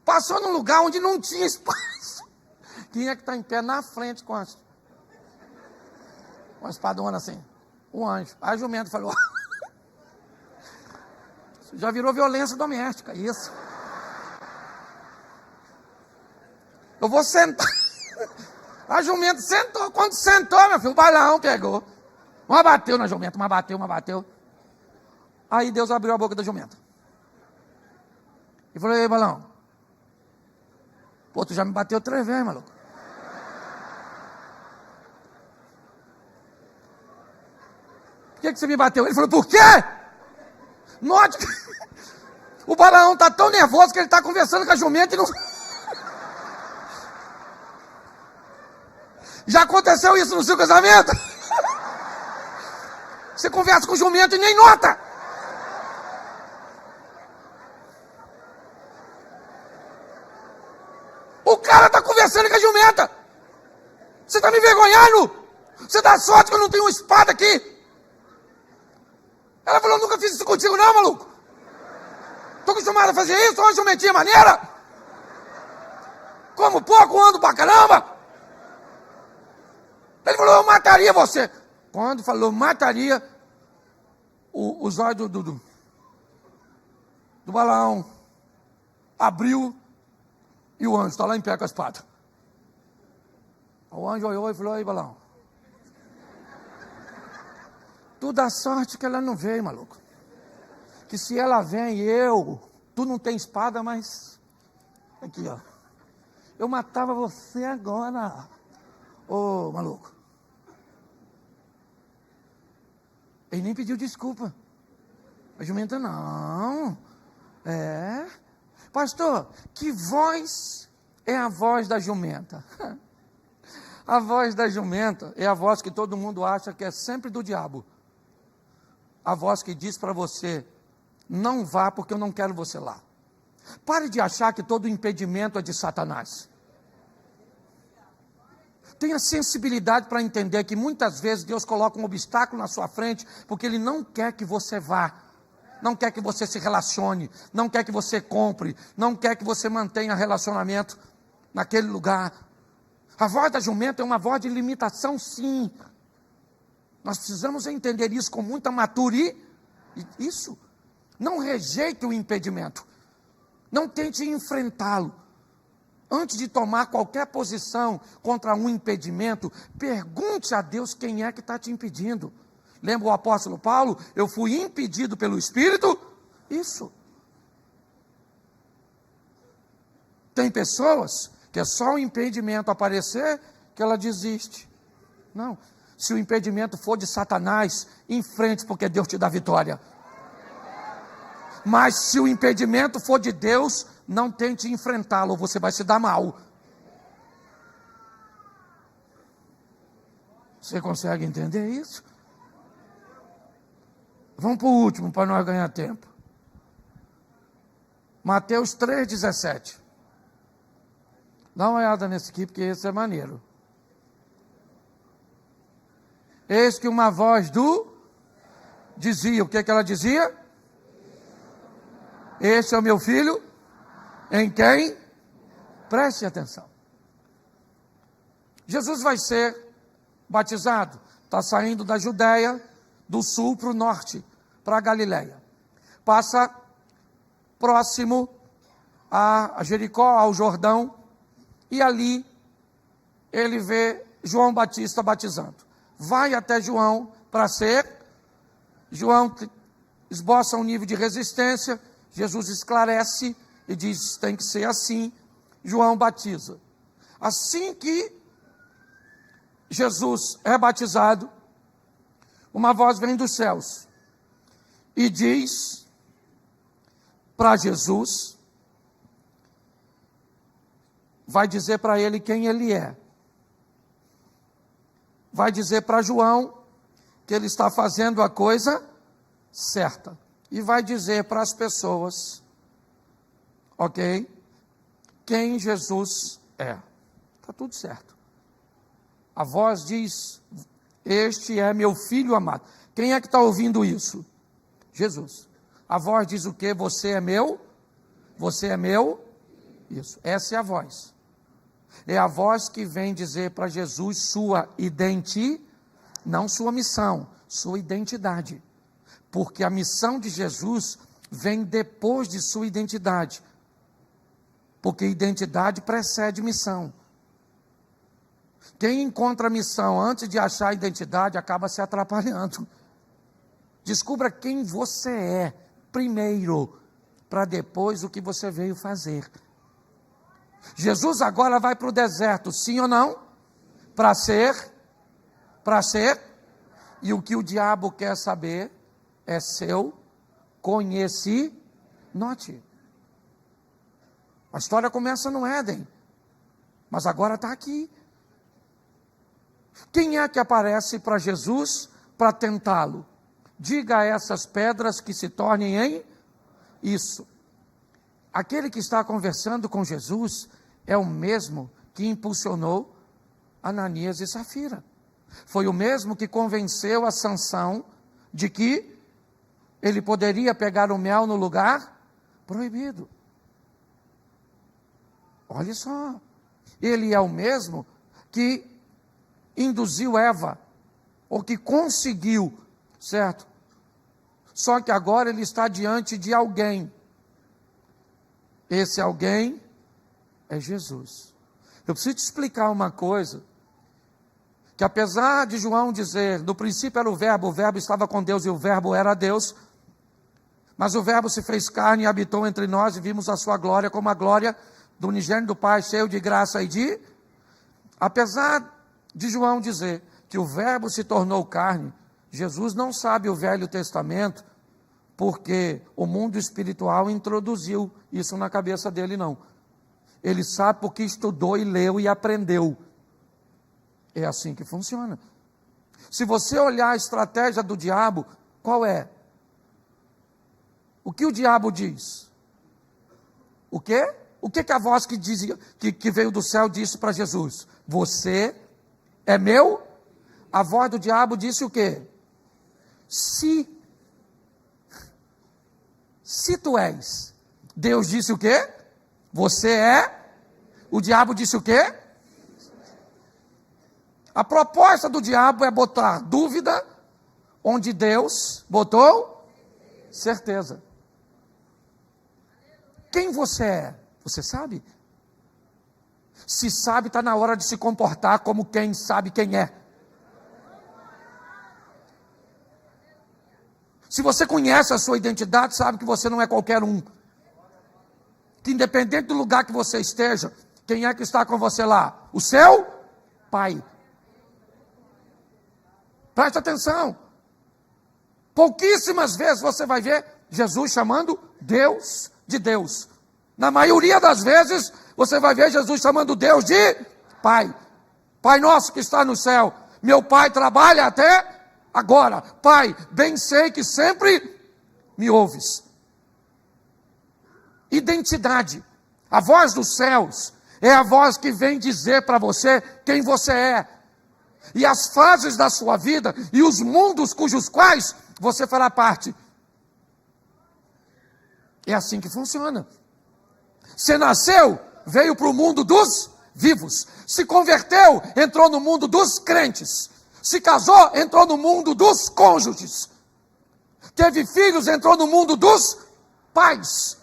Passou num lugar onde não tinha espaço. Quem é que está em pé na frente com a espadona assim? O anjo. A jumenta falou: já virou violência doméstica, isso. Eu vou sentar. A jumenta sentou. Quando sentou, meu filho, o Balaão pegou. Uma bateu na jumenta, uma bateu. Aí Deus abriu a boca da jumenta. E falou: ei, Balaão. Pô, tu já me bateu 3 vezes, maluco. Por que você me bateu? Ele falou: por quê? Note que o Balaão está tão nervoso que ele está conversando com a jumenta e não... Já aconteceu isso no seu casamento? Você conversa com o jumento e nem nota. O cara está conversando com a jumenta. Você está me envergonhando? Você dá sorte que eu não tenho uma espada aqui. Ela falou: nunca fiz isso contigo não, maluco. Estou acostumado a fazer isso, uma jumentinha maneira. Como pouco, ando pra caramba. Ele falou: eu mataria você. Quando falou mataria, os olhos do Balaão abriu e o anjo está lá em pé com a espada. O anjo olhou e falou: ei, Balaão, tu dá sorte que ela não veio, maluco. Que se ela vem, tu não tem espada, mas aqui, ó, eu matava você agora, ô maluco. Ele nem pediu desculpa. A jumenta não. Pastor, que voz é a voz da jumenta? A voz da jumenta é a voz que todo mundo acha que é sempre do diabo. A voz que diz para você: não vá porque eu não quero você lá. Pare de achar que todo impedimento é de Satanás. Tenha sensibilidade para entender que muitas vezes Deus coloca um obstáculo na sua frente porque Ele não quer que você vá, não quer que você se relacione, não quer que você compre, não quer que você mantenha relacionamento naquele lugar. A voz da jumenta é uma voz de limitação, sim. Nós precisamos entender isso com muita maturidade. Isso. Não rejeite o impedimento. Não tente enfrentá-lo. Antes de tomar qualquer posição contra um impedimento, pergunte a Deus quem é que está te impedindo. Lembra o apóstolo Paulo? Eu fui impedido pelo Espírito? Isso. Tem pessoas que é só o impedimento aparecer que ela desiste. Não. Se o impedimento for de Satanás, enfrente, porque Deus te dá vitória. Mas se o impedimento for de Deus, não tente enfrentá-lo, você vai se dar mal. Você consegue entender isso? Vamos para o último, para nós ganhar tempo. Mateus 3,17. Dá uma olhada nesse aqui, porque esse é maneiro. Eis que uma voz dizia, o que ela dizia? Esse é o meu filho, em quem? Preste atenção. Jesus vai ser batizado, está saindo da Judéia, do sul para o norte, para a Galileia. Passa próximo a Jericó, ao Jordão, e ali ele vê João Batista batizando. Vai até João para ser João esboça um nível de resistência, Jesus esclarece e diz, tem que ser assim. João batiza. Assim que Jesus é batizado, uma voz vem dos céus e diz para Jesus, vai dizer para ele quem ele é. Vai dizer para João que ele está fazendo a coisa certa. E vai dizer para as pessoas, ok, quem Jesus é. Está tudo certo. A voz diz, este é meu filho amado. Quem é que está ouvindo isso? Jesus. A voz diz o quê? Você é meu? Você é meu? Isso. Essa é a voz. É a voz que vem dizer para Jesus sua identidade, não sua missão, sua identidade. Porque a missão de Jesus vem depois de sua identidade. Porque identidade precede missão. Quem encontra a missão antes de achar a identidade acaba se atrapalhando. Descubra quem você é primeiro, para depois o que você veio fazer. Jesus agora vai para o deserto, sim ou não? Para ser, e o que o diabo quer saber é seu conhecimento. A história começa no Éden, mas agora está aqui. Quem é que aparece para Jesus para tentá-lo? Diga a essas pedras que se tornem em isso. Aquele que está conversando com Jesus é o mesmo que impulsionou Ananias e Safira. Foi o mesmo que convenceu a Sansão de que ele poderia pegar o mel no lugar proibido. Olha só. Ele é o mesmo que induziu Eva, ou que conseguiu, certo? Só que agora ele está diante de alguém. Esse alguém é Jesus. Eu preciso te explicar uma coisa, que apesar de João dizer, no princípio era o verbo estava com Deus e o verbo era Deus, mas o verbo se fez carne e habitou entre nós e vimos a sua glória como a glória do unigênito do Pai, cheio de graça e de... Apesar de João dizer que o verbo se tornou carne, Jesus não sabe o Velho Testamento, porque o mundo espiritual introduziu isso na cabeça dele, não. Ele sabe porque estudou e leu e aprendeu. É assim que funciona. Se você olhar a estratégia do diabo, qual é? O que o diabo diz? O quê? O que a voz que dizia, que veio do céu disse para Jesus? Você é meu? A voz do diabo disse o quê? Se tu és. Deus disse o quê? Você é. O diabo disse o quê? A proposta do diabo é botar dúvida onde Deus botou certeza. Quem você é? Você sabe? Se sabe, está na hora de se comportar como quem sabe quem é. Se você conhece a sua identidade, sabe que você não é qualquer um. Que independente do lugar que você esteja, quem é que está com você lá? O seu Pai. Preste atenção. Pouquíssimas vezes você vai ver Jesus chamando Deus de Deus. Na maioria das vezes, você vai ver Jesus chamando Deus de Pai. Pai nosso que está no céu. Meu Pai trabalha até agora. Pai, bem sei que sempre me ouves. Identidade. A voz dos céus é a voz que vem dizer para você quem você é. E as fases da sua vida e os mundos cujos quais você fará parte. É assim que funciona. Você nasceu, veio para o mundo dos vivos. Se converteu, entrou no mundo dos crentes. Se casou, entrou no mundo dos cônjuges. Teve filhos, entrou no mundo dos pais.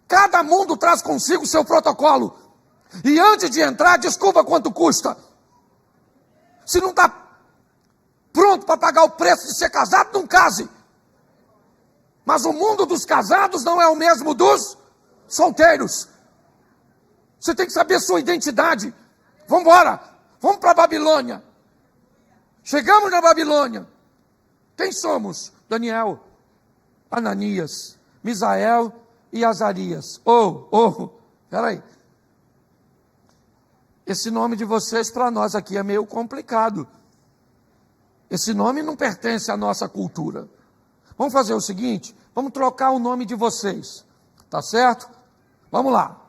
Cada mundo traz consigo o seu protocolo. E antes de entrar, desculpa quanto custa. Se não está pronto pronto para pagar o preço de ser casado, não case. Mas o mundo dos casados não é o mesmo dos solteiros. Você tem que saber sua identidade. Vamos embora, vamos para a Babilônia. Chegamos na Babilônia. Quem somos? Daniel, Ananias, Misael e Azarias. Peraí. Esse nome de vocês para nós aqui é meio complicado. Esse nome não pertence à nossa cultura. Vamos fazer o seguinte, vamos trocar o nome de vocês, tá certo? Vamos lá.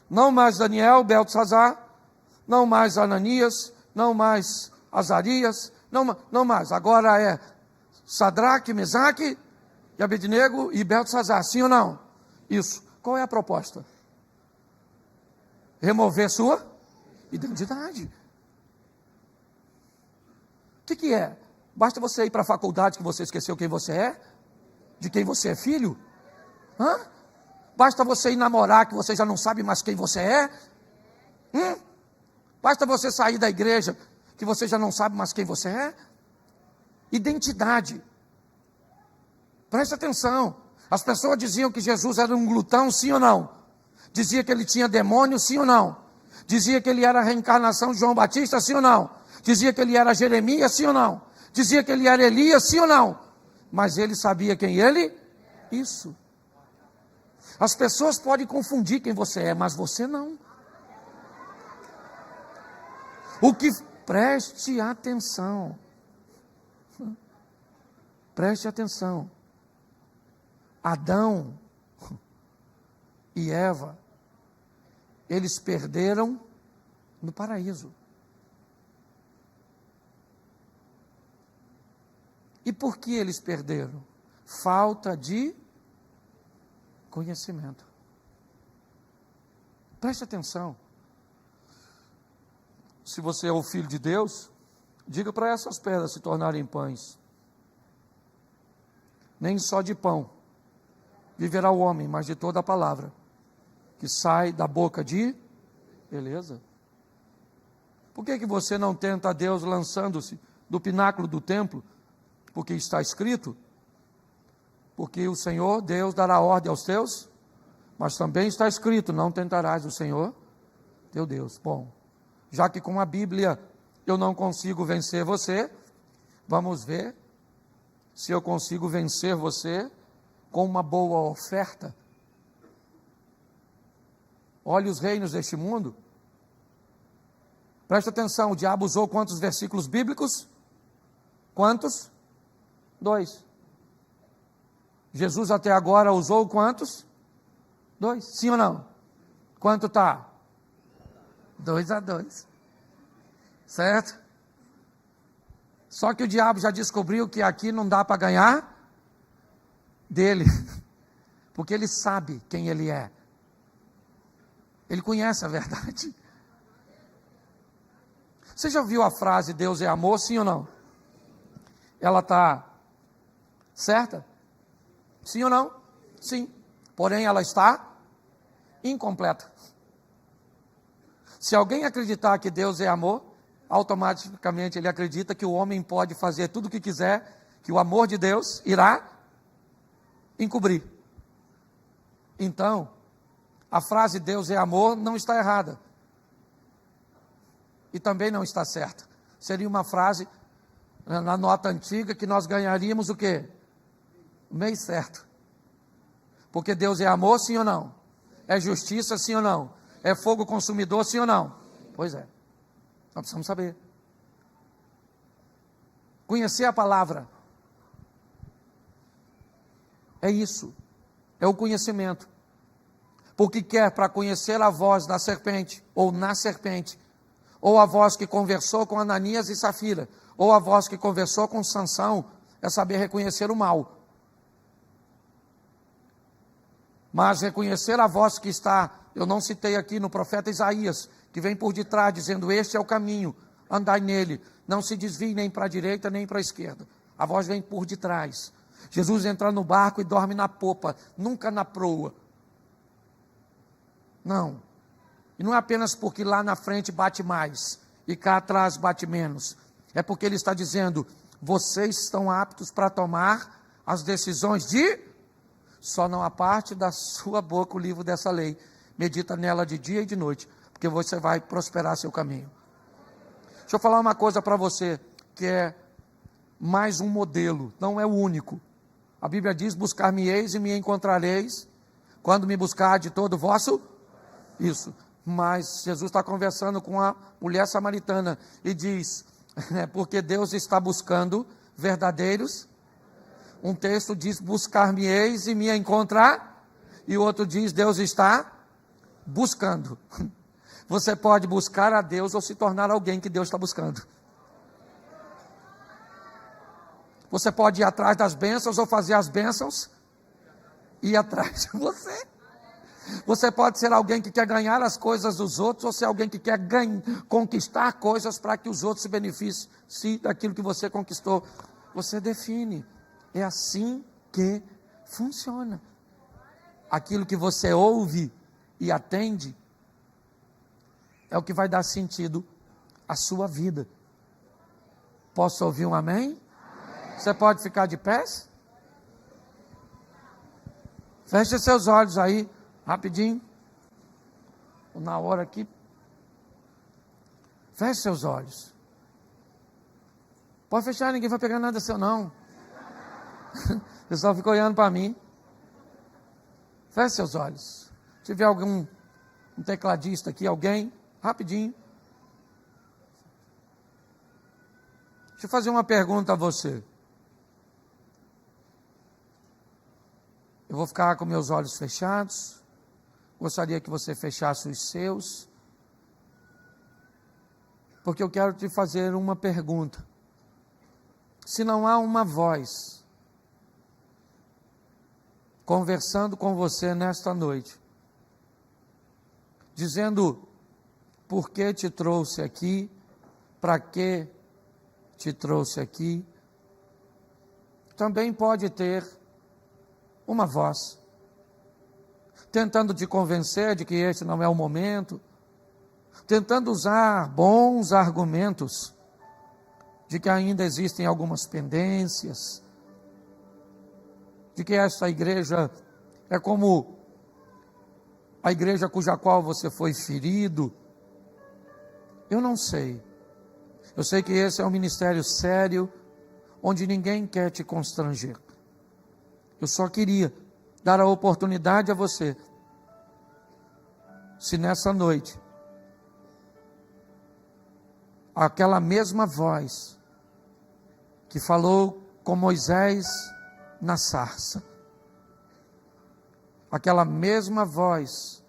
Não mais Daniel, Beltesazar, não mais Ananias, não mais Azarias, não mais. Agora é Sadraque, Mesaque e Abednego e Beltesazar, sim ou não? Isso. Qual é a proposta? Remover sua identidade. O que é? Basta você ir para a faculdade que você esqueceu quem você é? De quem você é filho? Basta você ir namorar que você já não sabe mais quem você é? Basta você sair da igreja que você já não sabe mais quem você é? Identidade. Preste atenção. As pessoas diziam que Jesus era um glutão, sim ou não? Dizia que ele tinha demônio, sim ou não? Dizia que ele era a reencarnação de João Batista, sim ou não? Dizia que ele era Jeremias, sim ou não? Dizia que ele era Elias, sim ou não? Mas ele sabia quem ele? Isso. As pessoas podem confundir quem você é, mas você não. Preste atenção. Preste atenção. Adão e Eva, eles perderam no paraíso. E por que eles perderam? Falta de conhecimento. Preste atenção. Se você é o filho de Deus, diga para essas pedras se tornarem pães. Nem só de pão viverá o homem, mas de toda a palavra que sai da boca de... Beleza? Por que você não tenta a Deus lançando-se do pináculo do templo? Porque está escrito, porque o Senhor, Deus, dará ordem aos teus, mas também está escrito, não tentarás o Senhor, teu Deus. Bom, já que com a Bíblia eu não consigo vencer você, vamos ver se eu consigo vencer você com uma boa oferta. Olhe os reinos deste mundo. Presta atenção, o diabo usou quantos versículos bíblicos? Quantos? 2. Jesus até agora usou quantos? 2. Sim ou não? Quanto está? 2-2. Certo? Só que o diabo já descobriu que aqui não dá para ganhar dele. Porque ele sabe quem ele é. Ele conhece a verdade. Você já ouviu a frase Deus é amor, sim ou não? Ela está certa? Sim ou não? Sim. Porém, ela está incompleta. Se alguém acreditar que Deus é amor, automaticamente ele acredita que o homem pode fazer tudo o que quiser, que o amor de Deus irá encobrir. Então, a frase Deus é amor não está errada. E também não está certa. Seria uma frase, na nota antiga, que nós ganharíamos o quê? Meio certo. Porque Deus é amor, sim ou não? É justiça, sim ou não? É fogo consumidor, sim ou não? Pois é. Nós precisamos saber. Conhecer a palavra. É isso. É o conhecimento. Porque quer para conhecer a voz da serpente, ou na serpente, ou a voz que conversou com Ananias e Safira, ou a voz que conversou com Sansão, é saber reconhecer o mal. Mas reconhecer a voz que está, eu não citei aqui no profeta Isaías, que vem por detrás dizendo, este é o caminho, andai nele, não se desvie nem para a direita nem para a esquerda. A voz vem por detrás. Jesus entra no barco e dorme na popa, nunca na proa. Não. E não é apenas porque lá na frente bate mais e cá atrás bate menos. É porque ele está dizendo, vocês estão aptos para tomar as decisões só não aparte da sua boca o livro dessa lei, medita nela de dia e de noite, porque você vai prosperar seu caminho. Deixa eu falar uma coisa para você, que é mais um modelo, não é o único. A Bíblia diz, buscar-me-eis e me encontrareis, quando me buscar de todo o vosso, isso. Mas Jesus está conversando com a mulher samaritana, e diz, porque Deus está buscando verdadeiros. Um texto diz, buscar-me-eis e me encontrar, e o outro diz, Deus está buscando. Você pode buscar a Deus ou se tornar alguém que Deus está buscando. Você pode ir atrás das bênçãos ou fazer as bênçãos ir atrás de você. Você pode ser alguém que quer ganhar as coisas dos outros ou ser alguém que quer conquistar coisas para que os outros se beneficiem daquilo que você conquistou. Você define. É assim que funciona. Aquilo que você ouve e atende é o que vai dar sentido à sua vida. Posso ouvir um amém? Você pode ficar de pés? Feche seus olhos aí, rapidinho. Na hora aqui. Feche seus olhos. Pode fechar, ninguém vai pegar nada seu não. O pessoal fica olhando para mim. Feche seus olhos. Se tiver algum tecladista aqui, alguém, rapidinho. Deixa eu fazer uma pergunta a você. Eu vou ficar com meus olhos fechados. Gostaria que você fechasse os seus. Porque eu quero te fazer uma pergunta. Se não há uma voz conversando com você nesta noite, dizendo por que te trouxe aqui, para que te trouxe aqui, também pode ter uma voz tentando te convencer de que este não é o momento, tentando usar bons argumentos de que ainda existem algumas pendências, de que esta igreja é como a igreja cuja qual você foi ferido. Eu não sei. Eu sei que esse é um ministério sério, onde ninguém quer te constranger. Eu só queria dar a oportunidade a você, se nessa noite, aquela mesma voz que falou com Moisés na sarça, aquela mesma voz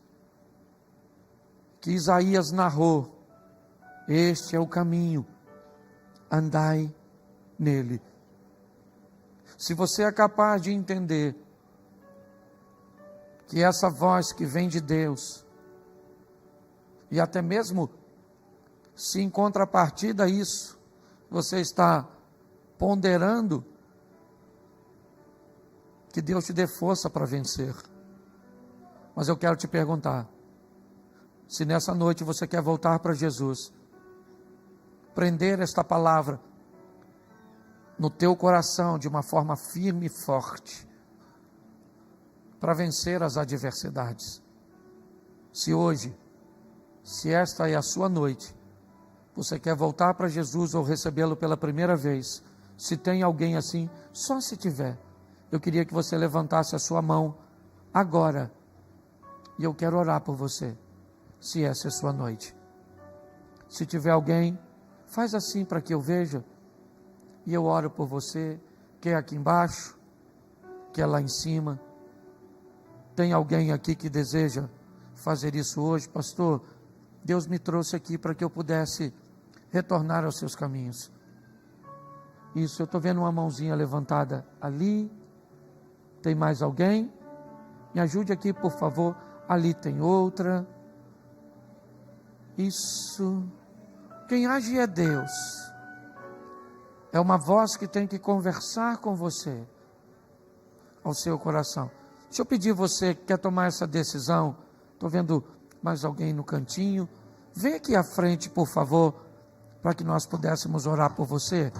que Isaías narrou, este é o caminho, andai nele. Se você é capaz de entender que essa voz que vem de Deus, e até mesmo se em contrapartida a isso, você está ponderando que Deus te dê força para vencer. Mas eu quero te perguntar, se nessa noite você quer voltar para Jesus, prender esta palavra no teu coração de uma forma firme e forte, para vencer as adversidades. Se hoje, se esta é a sua noite, você quer voltar para Jesus ou recebê-lo pela primeira vez, se tem alguém assim, só se tiver, eu queria que você levantasse a sua mão agora, e eu quero orar por você, se essa é a sua noite. Se tiver alguém, faz assim para que eu veja, e eu oro por você, quer aqui embaixo, quer lá em cima. Tem alguém aqui que deseja fazer isso hoje? Pastor, Deus me trouxe aqui para que eu pudesse retornar aos seus caminhos. Isso, eu estou vendo uma mãozinha levantada ali. Tem mais alguém? Me ajude aqui, por favor. Ali tem outra. Isso. Quem age é Deus. É uma voz que tem que conversar com você, ao seu coração. Deixa eu pedir você que quer tomar essa decisão. Estou vendo mais alguém no cantinho. Vem aqui à frente, por favor, para que nós pudéssemos orar por você.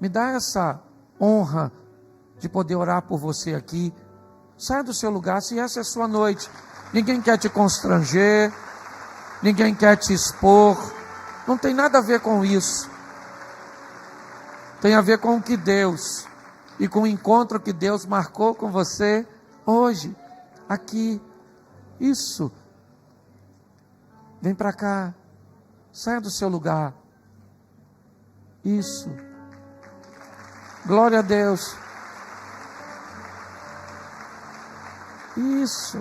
Me dá essa honra de poder orar por você aqui. Saia do seu lugar, se essa é a sua noite. Ninguém quer te constranger, ninguém quer te expor. Não tem nada a ver com isso. Tem a ver com o que Deus e com o encontro que Deus marcou com você hoje, aqui. Isso. Vem para cá. Saia do seu lugar. Isso. Glória a Deus. Isso.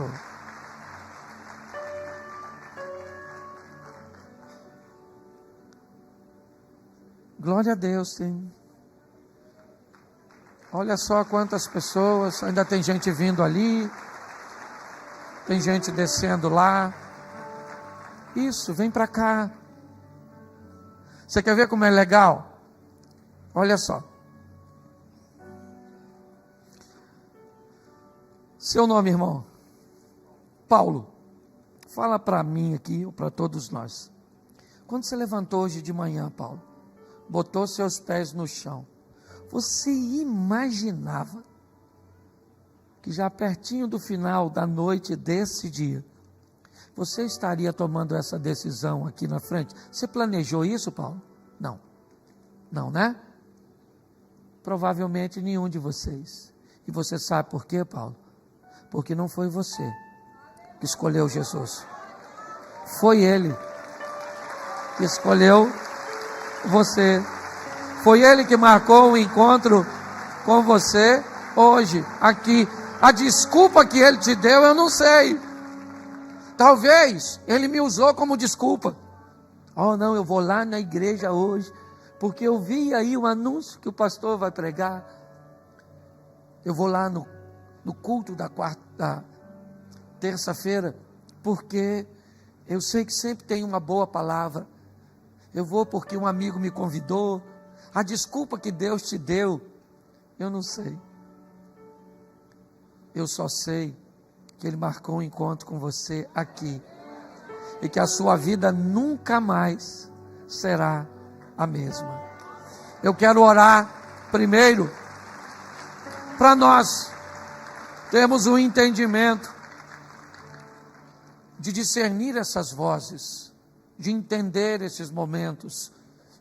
Glória a Deus, tem. Olha só quantas pessoas, ainda tem gente vindo ali, tem gente descendo lá. Isso, vem para cá. Você quer ver como é legal? Olha só. Seu nome, irmão? Paulo. Fala para mim aqui, ou para todos nós. Quando você levantou hoje de manhã, Paulo, botou seus pés no chão, você imaginava que já pertinho do final da noite desse dia, você estaria tomando essa decisão aqui na frente? Você planejou isso, Paulo? Não. Não, né? Provavelmente nenhum de vocês. E você sabe por quê, Paulo? Porque não foi você que escolheu Jesus. Foi Ele que escolheu você. Foi Ele que marcou um encontro com você hoje, aqui. A desculpa que Ele te deu, eu não sei. Talvez Ele me usou como desculpa. Oh não, eu vou lá na igreja hoje, porque eu vi aí o anúncio que o pastor vai pregar. Eu vou lá no culto da terça-feira, porque eu sei que sempre tem uma boa palavra. Eu vou porque um amigo me convidou. A desculpa que Deus te deu, eu não sei. Eu só sei que Ele marcou um encontro com você aqui. E que a sua vida nunca mais será a mesma. Eu quero orar primeiro para nós termos um entendimento de discernir essas vozes, de entender esses momentos.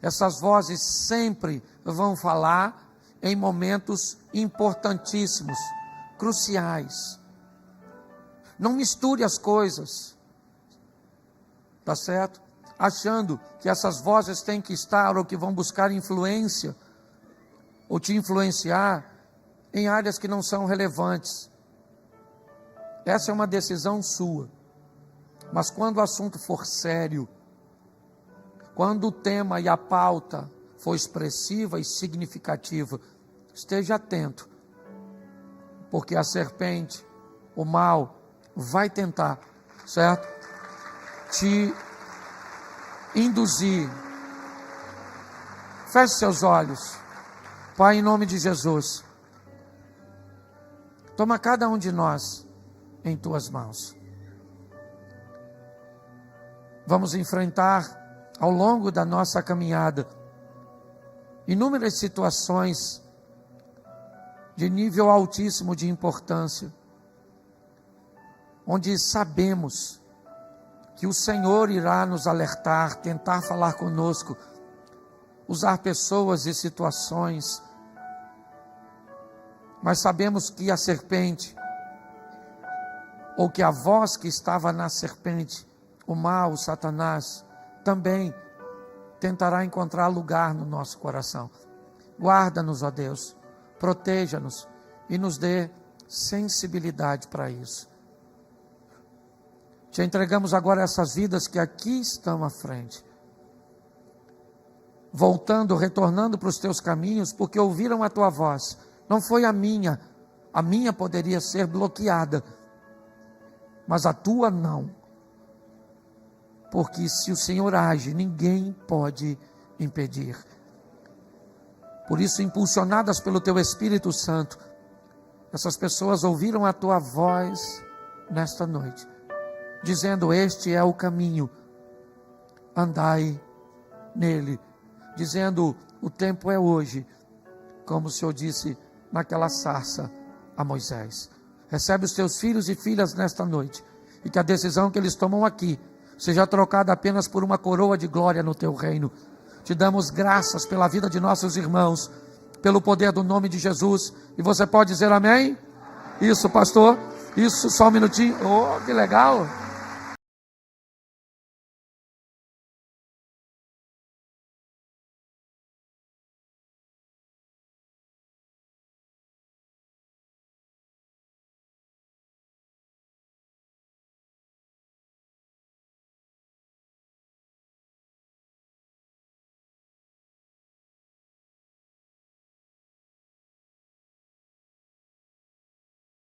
Essas vozes sempre vão falar em momentos importantíssimos, cruciais. Não misture as coisas, tá certo? Achando que essas vozes têm que estar ou que vão buscar influência ou te influenciar em áreas que não são relevantes. Essa é uma decisão sua. Mas quando o assunto for sério, quando o tema e a pauta for expressiva e significativa, esteja atento, porque a serpente, o mal, vai tentar, certo? Te induzir. Feche seus olhos. Pai, em nome de Jesus, toma cada um de nós em tuas mãos. Vamos enfrentar ao longo da nossa caminhada inúmeras situações de nível altíssimo de importância, onde sabemos que o Senhor irá nos alertar, tentar falar conosco, usar pessoas e situações, mas sabemos que a serpente, ou que a voz que estava na serpente, o mal, o Satanás, também tentará encontrar lugar no nosso coração. Guarda-nos, ó Deus, proteja-nos e nos dê sensibilidade para isso. Te entregamos agora essas vidas que aqui estão à frente, voltando, retornando para os teus caminhos, porque ouviram a tua voz. Não foi a minha poderia ser bloqueada, mas a tua não. Porque se o Senhor age, ninguém pode impedir. Por isso, impulsionadas pelo teu Espírito Santo, essas pessoas ouviram a tua voz nesta noite, dizendo: este é o caminho, andai nele. Dizendo: o tempo é hoje, como o Senhor disse naquela sarça a Moisés. Recebe os teus filhos e filhas nesta noite, e que a decisão que eles tomam aqui seja trocada apenas por uma coroa de glória no teu reino. Te damos graças pela vida de nossos irmãos, pelo poder do nome de Jesus. E você pode dizer amém? Isso, pastor. Isso, só um minutinho. Oh, que legal.